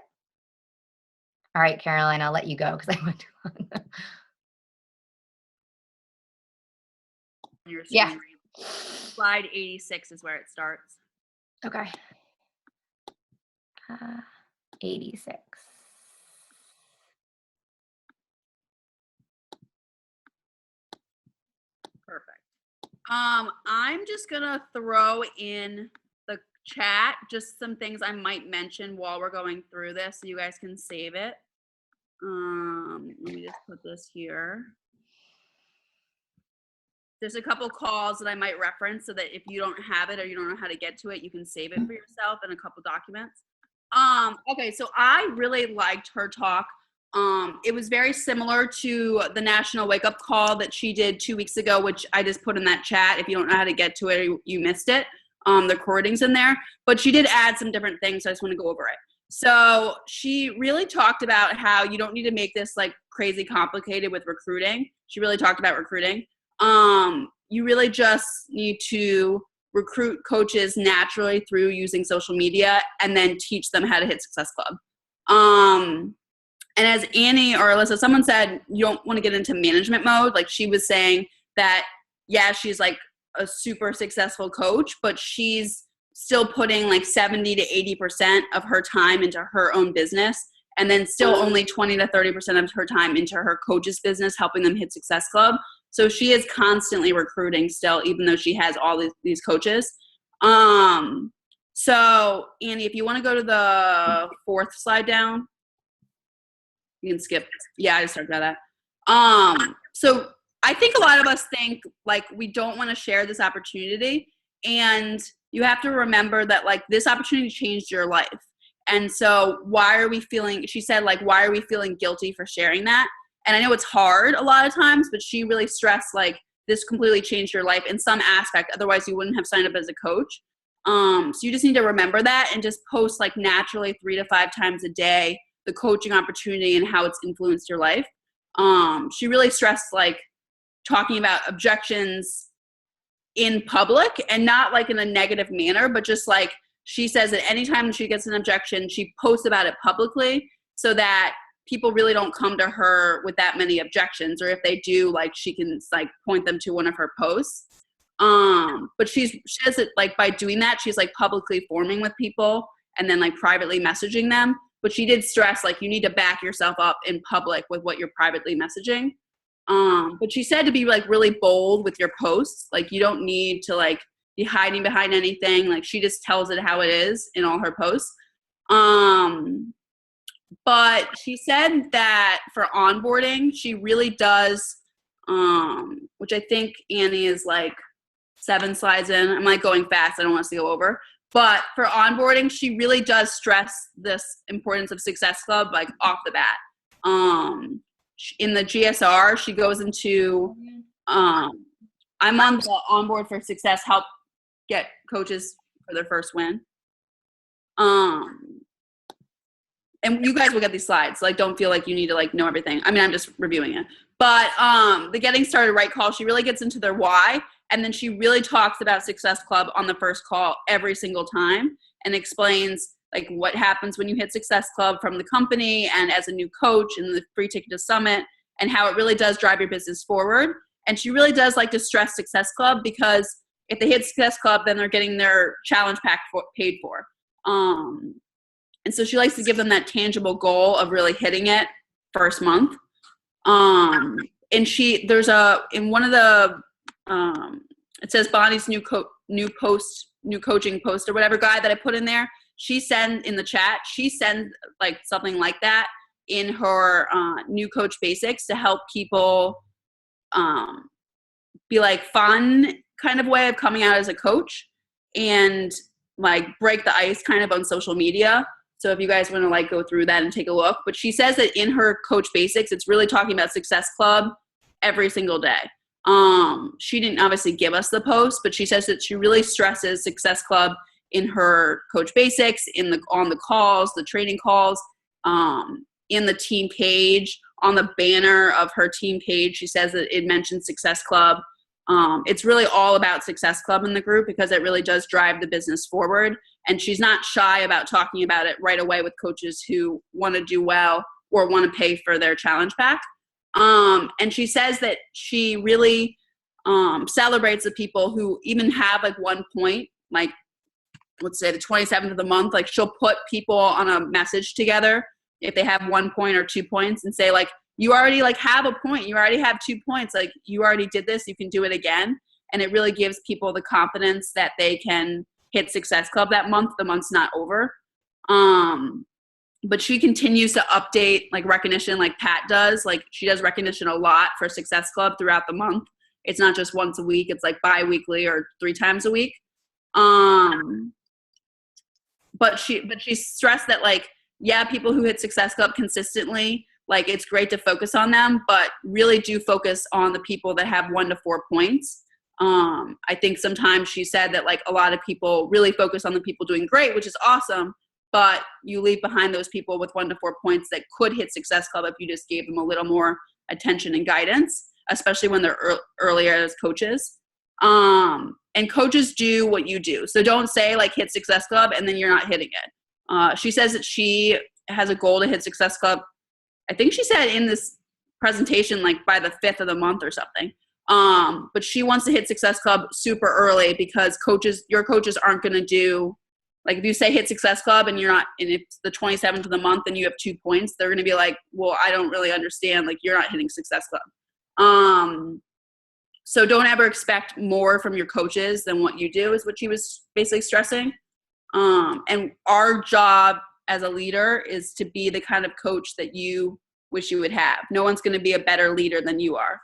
All right, Caroline, I'll let you go because I went too long. Yeah. Slide 86 is where it starts. Okay. 86. Perfect. I'm just gonna throw in the chat just some things I might mention while we're going through this so you guys can save it. Let me just put this here. There's a couple calls that I might reference so that if you don't have it or you don't know how to get to it, you can save it for yourself in a couple documents. Okay, so I really liked her talk. It was very similar to the National Wake Up Call that she did 2 weeks ago, which I just put in that chat. If you don't know how to get to it or you missed it, the recording's in there. But she did add some different things, so I just want to go over it. So she really talked about how you don't need to make this like crazy complicated with recruiting. She really talked about recruiting. You really just need to recruit coaches naturally through using social media and then teach them how to hit Success Club. And as Annie or Alyssa, someone said, you don't want to get into management mode. Like she was saying that, yeah, she's like a super successful coach, but she's still putting like 70 to 80% of her time into her own business. And then still only 20 to 30% of her time into her coach's business, helping them hit Success Club. So she is constantly recruiting still, even though she has all these coaches. So Annie, if you want to go to the fourth slide down, you can skip. Yeah, I just talked about that. So I think a lot of us think like we don't want to share this opportunity, and you have to remember that like this opportunity changed your life. And so why are we feeling, she said, like, why are we feeling guilty for sharing that? And I know it's hard a lot of times, but she really stressed like this completely changed your life in some aspect. Otherwise you wouldn't have signed up as a coach. So you just need to remember that and just post like naturally 3 to 5 times a day, the coaching opportunity and how it's influenced your life. She really stressed like talking about objections in public and not like in a negative manner, but just like she says that anytime she gets an objection, she posts about it publicly so that people really don't come to her with that many objections, or if they do, like she can like point them to one of her posts. But she says it like by doing that, she's like publicly forming with people and then like privately messaging them. But she did stress like you need to back yourself up in public with what you're privately messaging. But she said to be like really bold with your posts. Like you don't need to like be hiding behind anything. Like she just tells it how it is in all her posts. But she said that for onboarding, she really does, which I think Annie is like 7 slides in. I'm like going fast. I don't want us to go over. But for onboarding, she really does stress this importance of Success Club, like off the bat. In the GSR, she goes into, I'm on the onboard for success, help get coaches for their first win. And you guys will get these slides. Like, don't feel like you need to like know everything. I mean, I'm just reviewing it. But the Getting Started Right call, she really gets into their why. And then she really talks about Success Club on the first call every single time and explains like what happens when you hit Success Club from the company and as a new coach and the free ticket to Summit and how it really does drive your business forward. And she really does like to stress Success Club because if they hit Success Club, then they're getting their challenge pack paid for. And so she likes to give them that tangible goal of really hitting it first month. And there's in one of the, it says Bonnie's new coaching post or whatever guide that I put in there. She sends in the chat, she sends like something like that in her new coach basics to help people be like fun kind of way of coming out as a coach and like break the ice kind of on social media. So if you guys want to like go through that and take a look, but she says that in her coach basics, it's really talking about Success Club every single day. She didn't obviously give us the post, but she says that she really stresses Success Club in her coach basics, on the calls, the training calls, in the team page, on the banner of her team page. She says that it mentions Success Club. It's really all about Success Club in the group because it really does drive the business forward. And she's not shy about talking about it right away with coaches who want to do well or want to pay for their challenge pack. And she says that she really celebrates the people who even have like 1 point, like let's say the 27th of the month, like she'll put people on a message together if they have 1 point or 2 points and say like, you already like have a point, you already have 2 points, like you already did this, you can do it again. And it really gives people the confidence that they can hit Success Club that month. The month's not over. But she continues to update like recognition like Pat does. Like she does recognition a lot for Success Club throughout the month. It's not just once a week, it's like bi-weekly or 3 times a week. But she stressed that like, yeah, people who hit Success Club consistently, like it's great to focus on them, but really do focus on the people that have 1 to 4 points. I think sometimes she said that like a lot of people really focus on the people doing great, which is awesome, but you leave behind those people with 1 to 4 points that could hit Success Club if you just gave them a little more attention and guidance, especially when they're earlier as coaches. And coaches do what you do. So don't say like hit Success Club and then you're not hitting it. She says that she has a goal to hit Success Club. I think she said in this presentation, like by the 5th of the month or something. But she wants to hit Success Club super early because your coaches aren't going to do, like if you say hit Success Club and you're not, and it's the 27th of the month and you have 2 points, they're going to be like, well, I don't really understand. Like you're not hitting Success Club. So don't ever expect more from your coaches than what you do is what she was basically stressing. And our job as a leader is to be the kind of coach that you wish you would have. No one's going to be a better leader than you are.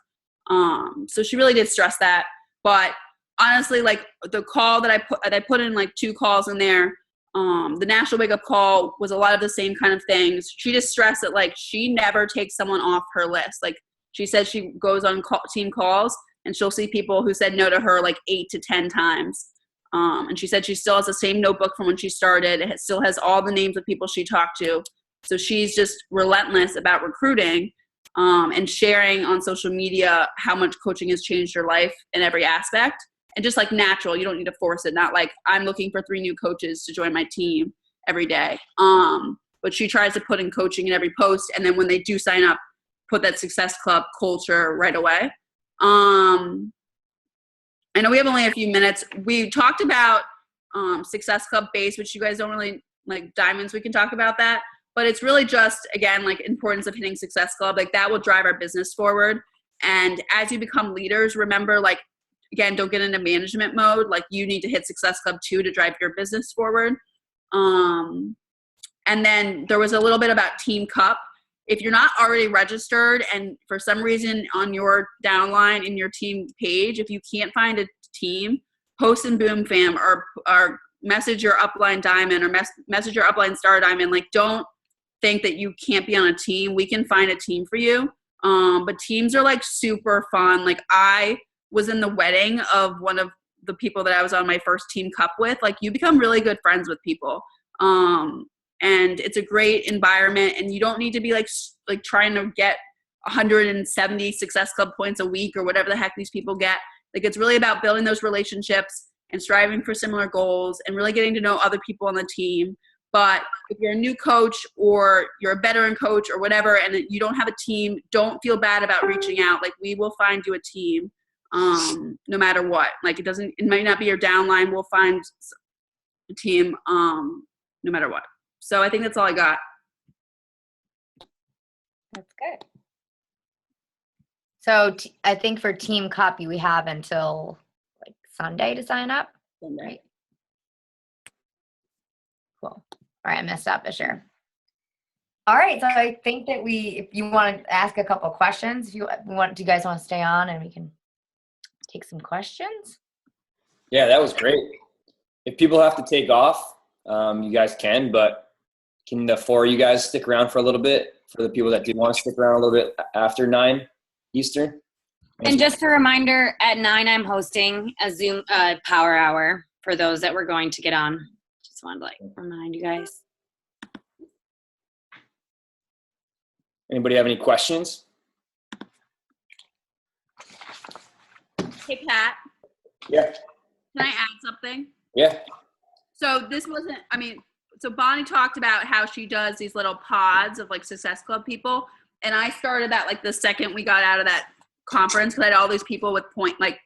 So she really did stress that, but honestly, like the call that I put in like 2 calls in there, the National Wake Up Call was a lot of the same kind of things. She just stressed that like she never takes someone off her list. Like she said, she goes on team calls and she'll see people who said no to her like 8 to 10 times. And she said she still has the same notebook from when she started. It still has all the names of people she talked to. So she's just relentless about recruiting. And sharing on social media how much coaching has changed her life in every aspect. And just like natural, you don't need to force it. Not like I'm looking for 3 new coaches to join my team every day. But she tries to put in coaching in every post. And then when they do sign up, put that Success Club culture right away. I know we have only a few minutes. We talked about Success Club base, which you guys don't really like diamonds. We can talk about that. But it's really just, again, like importance of hitting Success Club. Like that will drive our business forward. And as you become leaders, remember, like, again, don't get into management mode. Like you need to hit Success Club too to drive your business forward. And then there was a little bit about Team Cup. If you're not already registered and for some reason on your downline in your team page, if you can't find a team, Post and Boom Fam are message your upline diamond or message your upline star diamond. Like, don't think that you can't be on a team. We can find a team for you. But teams are like super fun. Like, I was in the wedding of one of the people that I was on my first team cup with. Like, you become really good friends with people. And it's a great environment, and you don't need to be like trying to get 170 Success Club points a week or whatever the heck these people get. Like, it's really about building those relationships and striving for similar goals and really getting to know other people on the team. But if you're a new coach or you're a veteran coach or whatever, and you don't have a team, don't feel bad about reaching out. Like, we will find you a team, no matter what. Like, it might not be your downline. We'll find a team, no matter what. So I think that's all I got. That's good. So I think for Team Cup, we have until like Sunday to sign up. Right. Cool. All right, I messed up this year. All right, so I think that if you want to ask a couple questions, do you guys want to stay on and we can take some questions? Yeah, that was great. If people have to take off, you guys can, but can the four of you guys stick around for a little bit for the people that do want to stick around a little bit after 9 Eastern? And just a reminder, at 9, I'm hosting a Zoom power hour for those that were going to get on. Just wanted to like remind you guys. Anybody have any questions? Hey, Pat. Yeah. Can I add something? Yeah. So this wasn't, so Bonnie talked about how she does these little pods of like Success Club people. And I started that like the second we got out of that conference, because I had all these people with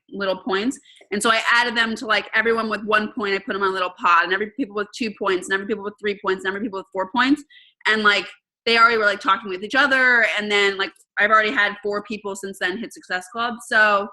little points. And so I added them to like everyone with 1 point, I put them on a little pod, and every people with 2 points, and every people with 3 points, and every people with 4 points. And like, they already were like talking with each other. And then like, I've already had 4 people since then hit Success Club. So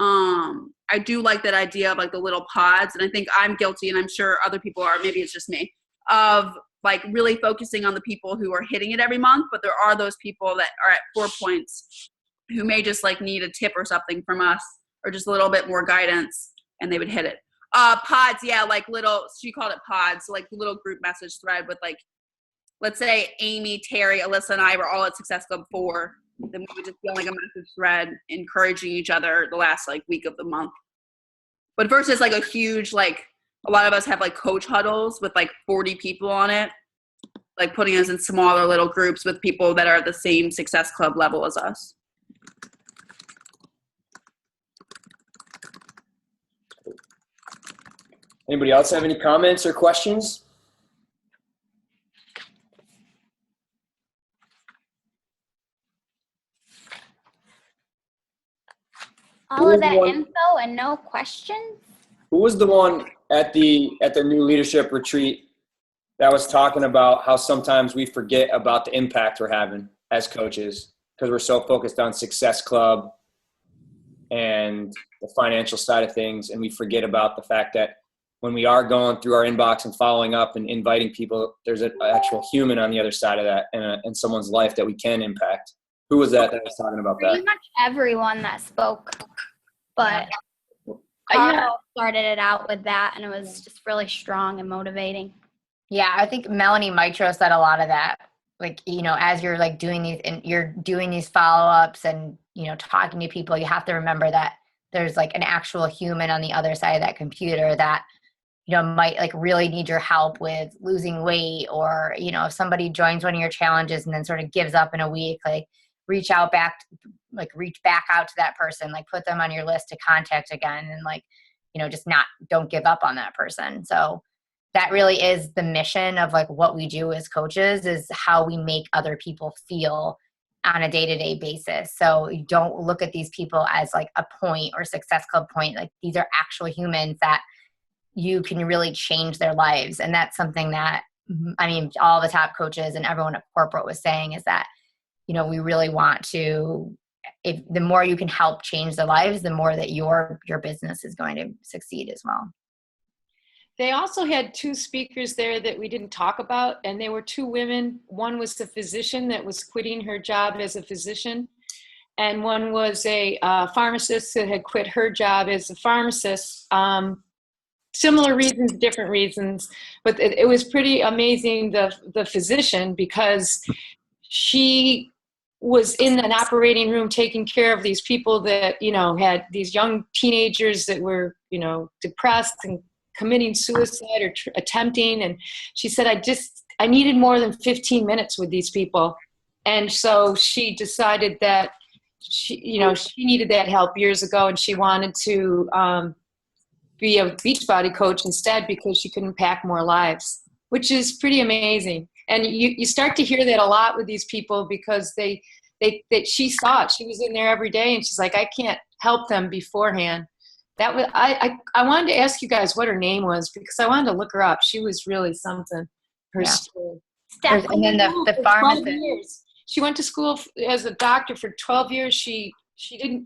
I do like that idea of like the little pods. And I think I'm guilty, and I'm sure other people are, maybe it's just me, of like really focusing on the people who are hitting it every month. But there are those people that are at 4 points who may just like need a tip or something from us, or just a little bit more guidance, and they would hit it. Pods, yeah, like little, she called it pods, so like little group message thread with like, let's say Amy, Terry, Alyssa, and I were all at Success Club 4. Then we would just be on like a message thread encouraging each other the last like week of the month. But versus like a huge, like a lot of us have like coach huddles with like 40 people on it, like putting us in smaller little groups with people that are at the same Success Club level as us. Anybody else have any comments or questions? All of that info and no questions? Who was the one at their new leadership retreat that was talking about how sometimes we forget about the impact we're having as coaches because we're so focused on Success Club and the financial side of things, and we forget about the fact that when we are going through our inbox and following up and inviting people, there's an actual human on the other side of that and someone's life that we can impact. Who was that was talking about that? Pretty much everyone that spoke, but Carl started it out with that, and it was just really strong and motivating. Yeah, I think Melanie Mitro said a lot of that. Like, you know, as you're like doing these and you're doing these follow-ups and, you know, talking to people, you have to remember that there's like an actual human on the other side of that computer that, you know, might like really need your help with losing weight, or, you know, if somebody joins one of your challenges and then sort of gives up in a week, like reach back out to that person, like put them on your list to contact again, and like, you know, just don't give up on that person. So that really is the mission of like what we do as coaches, is how we make other people feel on a day-to-day basis. So you don't look at these people as like a point or Success Club point. Like, these are actual humans that you can really change their lives. And that's something that, I mean, all the top coaches and everyone at corporate was saying, is that, you know, we really want to, the more you can help change their lives, the more that your business is going to succeed as well. They also had 2 speakers there that we didn't talk about, and they were 2 women. One was the physician that was quitting her job as a physician, and one was a pharmacist that had quit her job as a pharmacist similar reasons, different reasons, but it was pretty amazing, the physician, because she was in an operating room taking care of these people that, you know, had these young teenagers that were, you know, depressed and committing suicide or attempting. And she said, I needed more than 15 minutes with these people. And so she decided that she needed that help years ago, and she wanted to be a Beachbody coach instead because she could impact more lives, which is pretty amazing. And you start to hear that a lot with these people because she saw it. She was in there every day, and she's like, I can't help them beforehand. That was I wanted to ask you guys what her name was because I wanted to look her up. She was really something. Her story. And then the For 12 pharmacist. years. She went to school as a doctor for 12 years. She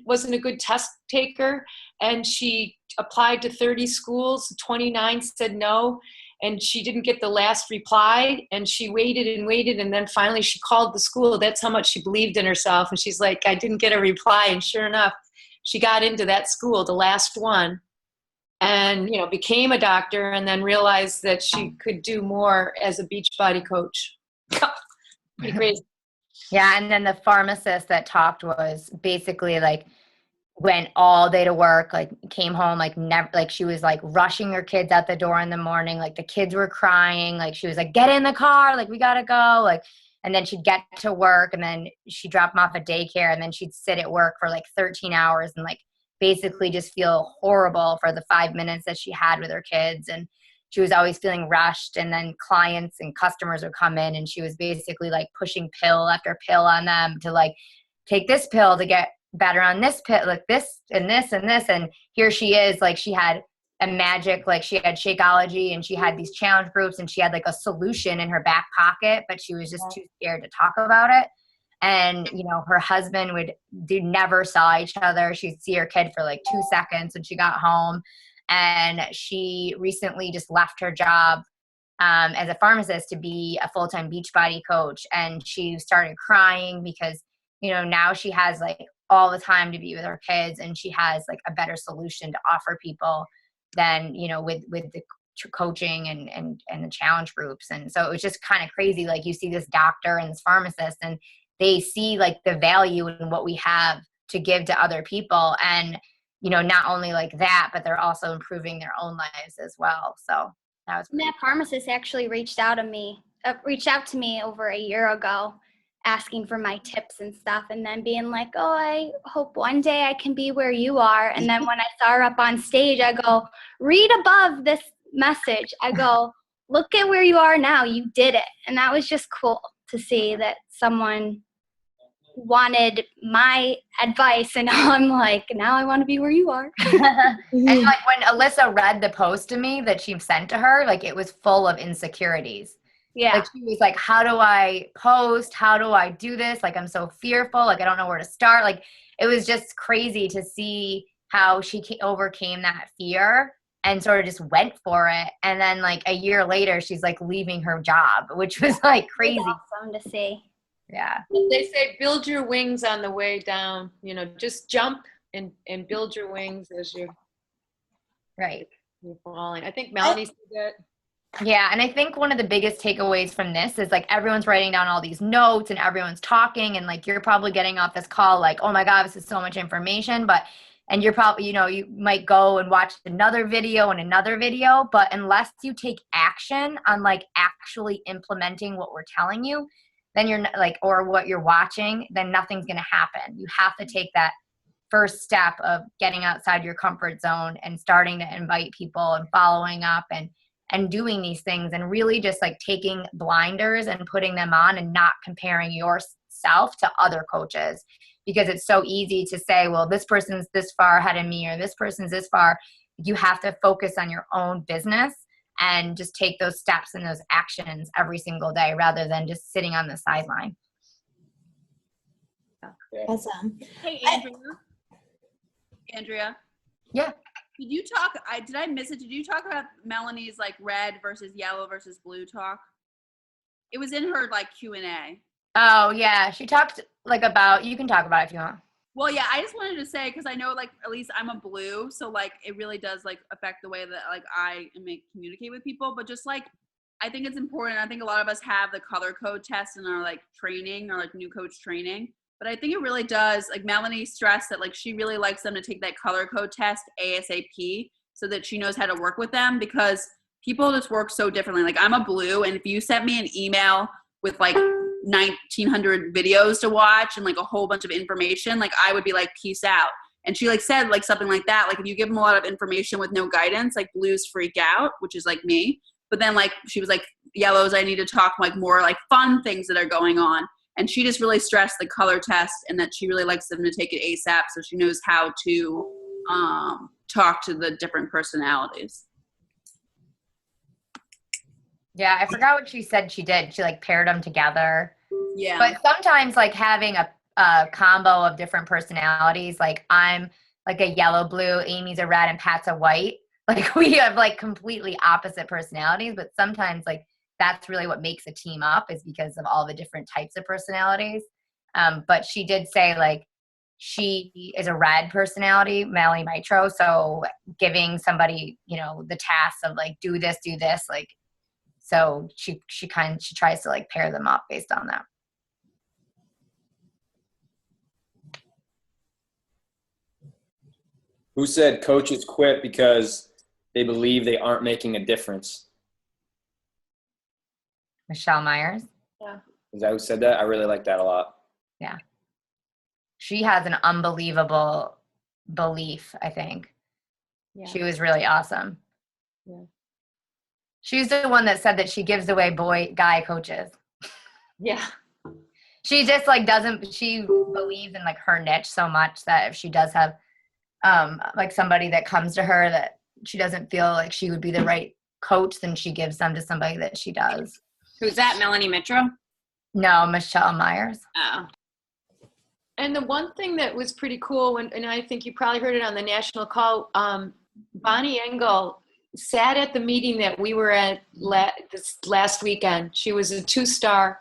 wasn't a good test taker, and she applied to 30 schools. 29 said no, and she didn't get the last reply. And she waited and waited, and then finally she called the school. That's how much she believed in herself. And she's like, I didn't get a reply, and sure enough, she got into that school, the last one, and became a doctor, and then realized that she could do more as a Beachbody coach. Pretty crazy. Yeah, and then the pharmacist that talked was basically like went all day to work, like came home, like never, like she was like rushing her kids out the door in the morning, like the kids were crying, like she was like, get in the car, like we gotta go, like, and then she'd get to work, and then she'd drop them off at daycare, and then she'd sit at work for like 13 hours and like basically just feel horrible for the 5 minutes that she had with her kids. And she was always feeling rushed, and then clients and customers would come in, and she was basically like pushing pill after pill on them to like take this pill to get better on this pill, like this and this and this. And here she is, like she had a magic, like she had Shakeology, and she had these challenge groups, and she had like a solution in her back pocket, but she was just too scared to talk about it. And her husband never saw each other. She'd see her kid for like 2 seconds when she got home. And she recently just left her job as a pharmacist to be a full-time Beachbody coach. And she started crying because, now she has like all the time to be with her kids, and she has like a better solution to offer people than, with the coaching and the challenge groups. And so it was just kind of crazy. Like you see this doctor and this pharmacist, and they see like the value in what we have to give to other people. And not only like that, but they're also improving their own lives as well. So that was that pharmacist actually reached out to me over a year ago, asking for my tips and stuff, and then being like, oh, I hope one day I can be where you are. And then when I saw her up on stage, I go, read above this message. I go, look at where you are now. You did it. And that was just cool to see that someone wanted my advice, and I'm like, now I want to be where you are. And like when Alyssa read the post to me that she sent to her, like it was full of insecurities. Yeah. Like she was like, how do I post? How do I do this? Like I'm so fearful. Like I don't know where to start. Like it was just crazy to see how she overcame that fear and sort of just went for it. And then like a year later, she's like leaving her job, which was like crazy. Awesome to see. Yeah. They say build your wings on the way down. Just jump and build your wings as you're falling. I think Melanie said that. Yeah, and I think one of the biggest takeaways from this is like everyone's writing down all these notes and everyone's talking, and like you're probably getting off this call like, oh my God, this is so much information. And you're probably, you might go and watch another video and another video, but unless you take action on like actually implementing what we're telling you, then you're like, or what you're watching, then nothing's going to happen. You have to take that first step of getting outside your comfort zone and starting to invite people and following up and doing these things, and really just like taking blinders and putting them on and not comparing yourself to other coaches, because it's so easy to say, well, this person's this far ahead of me or this person's this far. You have to focus on your own business and just take those steps and those actions every single day rather than just sitting on the sideline. Awesome. Hey, Andrea. Yeah. Did you talk? Did I miss it? Did you talk about Melanie's like red versus yellow versus blue talk? It was in her like Q&A. Oh yeah, she talked like about. You can talk about it if you want. Well, yeah, I just wanted to say, because I know, like, at least I'm a blue, so, like, it really does, like, affect the way that, like, I communicate with people. But just, like, I think it's important. I think a lot of us have the color code test in our, like, training or, like, new coach training. But I think it really does, like, Melanie stressed that, like, she really likes them to take that color code test ASAP so that she knows how to work with them, because people just work so differently. Like, I'm a blue, and if you sent me an email with, like, 1900 videos to watch and like a whole bunch of information, like I would be like, peace out. And she like said like something like that, like if you give them a lot of information with no guidance, like blues freak out, which is like me. But then like she was like, yellows, I need to talk like more like fun things that are going on. And she just really stressed the color test and that she really likes them to take it ASAP so she knows how to talk to the different personalities. Yeah, I forgot what she said she did. She like paired them together. Yeah. But sometimes like having a combo of different personalities, like I'm like a yellow blue, Amy's a red, and Pat's a white. Like we have like completely opposite personalities, but sometimes like that's really what makes a team up, is because of all the different types of personalities. But she did say like she is a red personality, Melanie Mitro. So giving somebody, you know, the task of like do this, like, so she tries to like pair them up based on that. Who said coaches quit because they believe they aren't making a difference? Michelle Myers. Is that who said that? I really like that a lot. Yeah. She has an unbelievable belief, I think. Yeah. She was really awesome. Yeah. She's the one that said that she gives away guy coaches. Yeah. She just like she believes in like her niche so much that if she does have like somebody that comes to her that she doesn't feel like she would be the right coach, then she gives them to somebody that she does. Who's that? Melanie Mitro? No, Michelle Myers. Oh. And the one thing that was pretty cool, and I think you probably heard it on the national call, Bonnie Engel sat at the meeting that we were at this last weekend. She was a 2-star.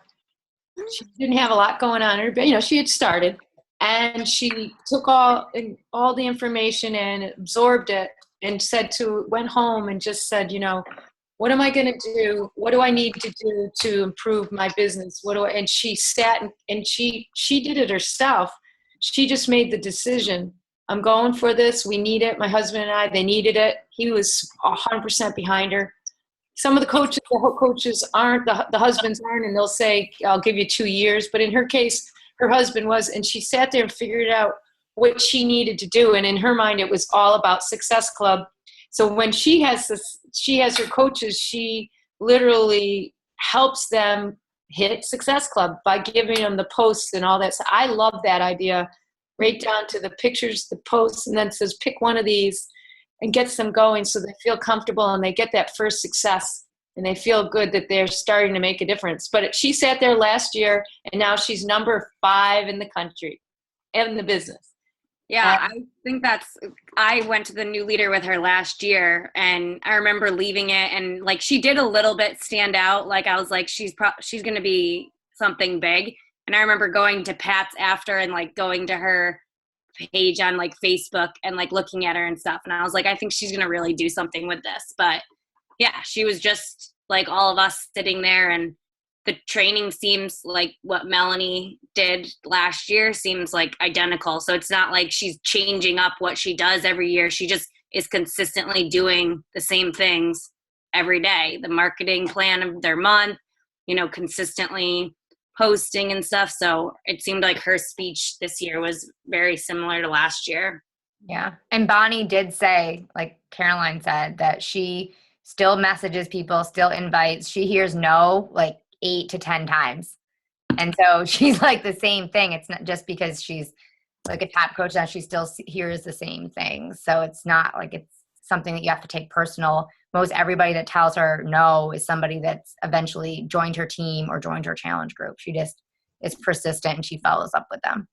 She didn't have a lot going on, but you know, she had started, and she took all the information and absorbed it, and went home and just said, you know, what am I going to do? What do I need to do to improve my business? And she sat and she did it herself. She just made the decision. I'm going for this. We need it. My husband and I, they needed it. He was 100% behind her. Some of the coaches aren't, the husbands aren't, and they'll say, I'll give you 2 years. But in her case, her husband was, and she sat there and figured out what she needed to do. And in her mind, it was all about Success Club. So when she has her coaches, she literally helps them hit Success Club by giving them the posts and all that. So I love that idea, right down to the pictures, the posts, and then says, pick one of these and gets them going so they feel comfortable and they get that first success and they feel good that they're starting to make a difference. But she sat there last year and now she's number 5 in the country and the business. Yeah, I think I went to the new leader with her last year, and I remember leaving it, and like she did a little bit stand out. Like I was like, she's going to be something big. And I remember going to Pat's after and like going to her page on like Facebook and like looking at her and stuff. And I was like, I think she's going to really do something with this. But yeah, she was just like all of us sitting there, and the training seems like what Melanie did last year seems like identical. So it's not like she's changing up what she does every year. She just is consistently doing the same things every day. The marketing plan of their month, you know, consistently posting and stuff. So it seemed like her speech this year was very similar to last year. Yeah. And Bonnie did say, like Caroline said, that she still messages people, still invites. She hears no like 8 to 10 times. And so she's like the same thing. It's not just because she's like a top coach now, she still hears the same things. So it's not like it's something that you have to take personal. Most everybody that tells her no is somebody that's eventually joined her team or joined her challenge group. She just is persistent and she follows up with them.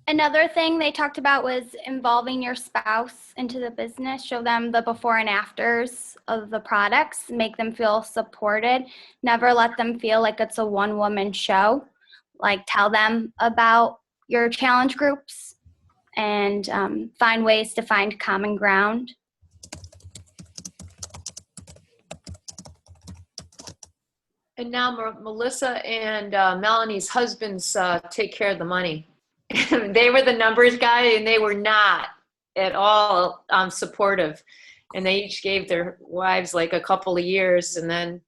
Another thing they talked about was involving your spouse into the business. Show them the before and afters of the products, make them feel supported. Never let them feel like it's a one-woman show. Like tell them about, your challenge groups and find ways to find common ground. And now Melissa and Melanie's husbands take care of the money. They were the numbers guy, and they were not at all supportive. And they each gave their wives like a couple of years, and then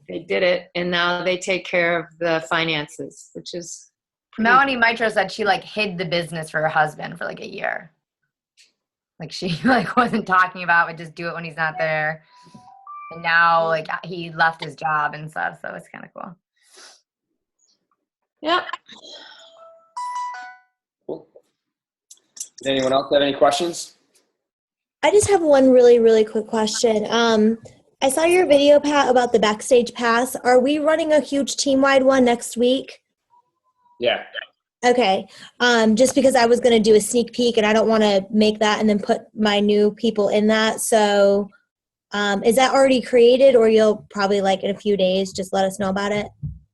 they did it. And now they take care of the finances, which is Melanie Mitro said she like hid the business for her husband for like a year. Like she like wasn't talking about it, just do it when he's not there. And now like he left his job and stuff, so it's kind of cool. Yep. Cool. Does anyone else have any questions? I just have one really, really quick question. I saw your video, Pat, about the backstage pass. Are we running a huge team-wide one next week? Yeah. Okay. Just because I was going to do a sneak peek and I don't want to make that and then put my new people in that. So is that already created, or you'll probably like in a few days just let us know about it?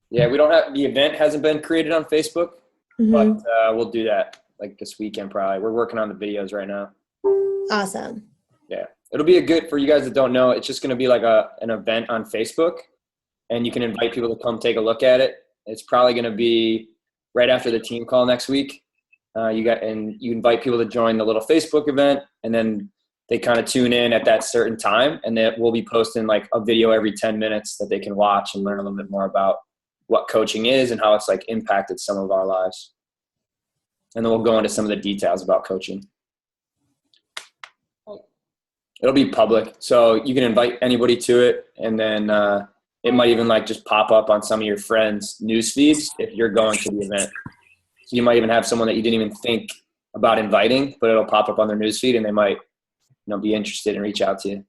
Yeah, we don't have, the event hasn't been created on Facebook, but we'll do that like this weekend probably. We're working on the videos right now. Awesome. Yeah. It'll be a good, for you guys that don't know, it's just going to be like an event on Facebook, and you can invite people to come take a look at it. It's probably going to be right after the team call next week. You invite people to join the little Facebook event, and then they kind of tune in at that certain time, and then we'll be posting like a video every 10 minutes that they can watch and learn a little bit more about what coaching is and how it's like impacted some of our lives. And then we'll go into some of the details about coaching. It'll be public, so you can invite anybody to it, and then it might even like just pop up on some of your friends' news feeds if you're going to the event. So you might even have someone that you didn't even think about inviting, but it'll pop up on their news feed, and they might, be interested and reach out to you.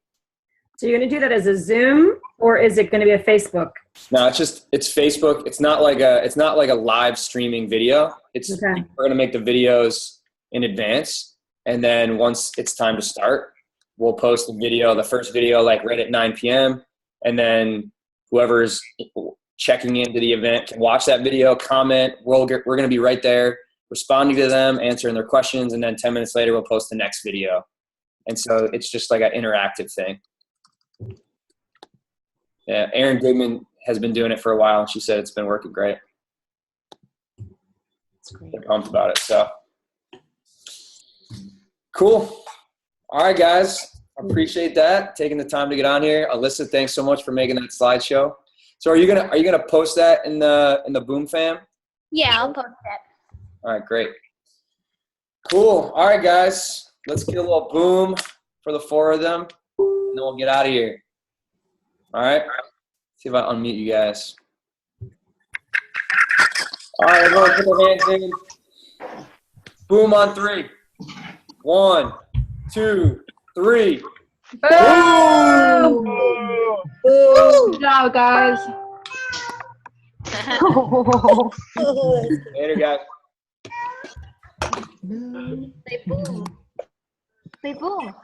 So you're going to do that as a Zoom, or is it going to be a Facebook? No, it's Facebook. It's not like a live streaming video. We're going to make the videos in advance, and then once it's time to start, we'll post the first video like right at 9 p.m. And then whoever's checking into the event can watch that video, comment. We're going to be right there responding to them, answering their questions, and then 10 minutes later we'll post the next video. And so it's just like an interactive thing. Yeah, Erin Goodman has been doing it for a while, and she said it's been working great. That's great. They're pumped about it. So cool. All right, guys. Appreciate that, taking the time to get on here. Alyssa, thanks so much for making that slideshow. So are you gonna post that in the Boom Fam? Yeah, I'll post it. All right, great. Cool. All right, guys. Let's get a little boom for the four of them, and then we'll get out of here. All right? See if I unmute you guys. All right, everyone put their hands in. Boom on 3. 1, 2, 3. Boom! Ooh. job, guys. Later, guys. Say boom. Say boom.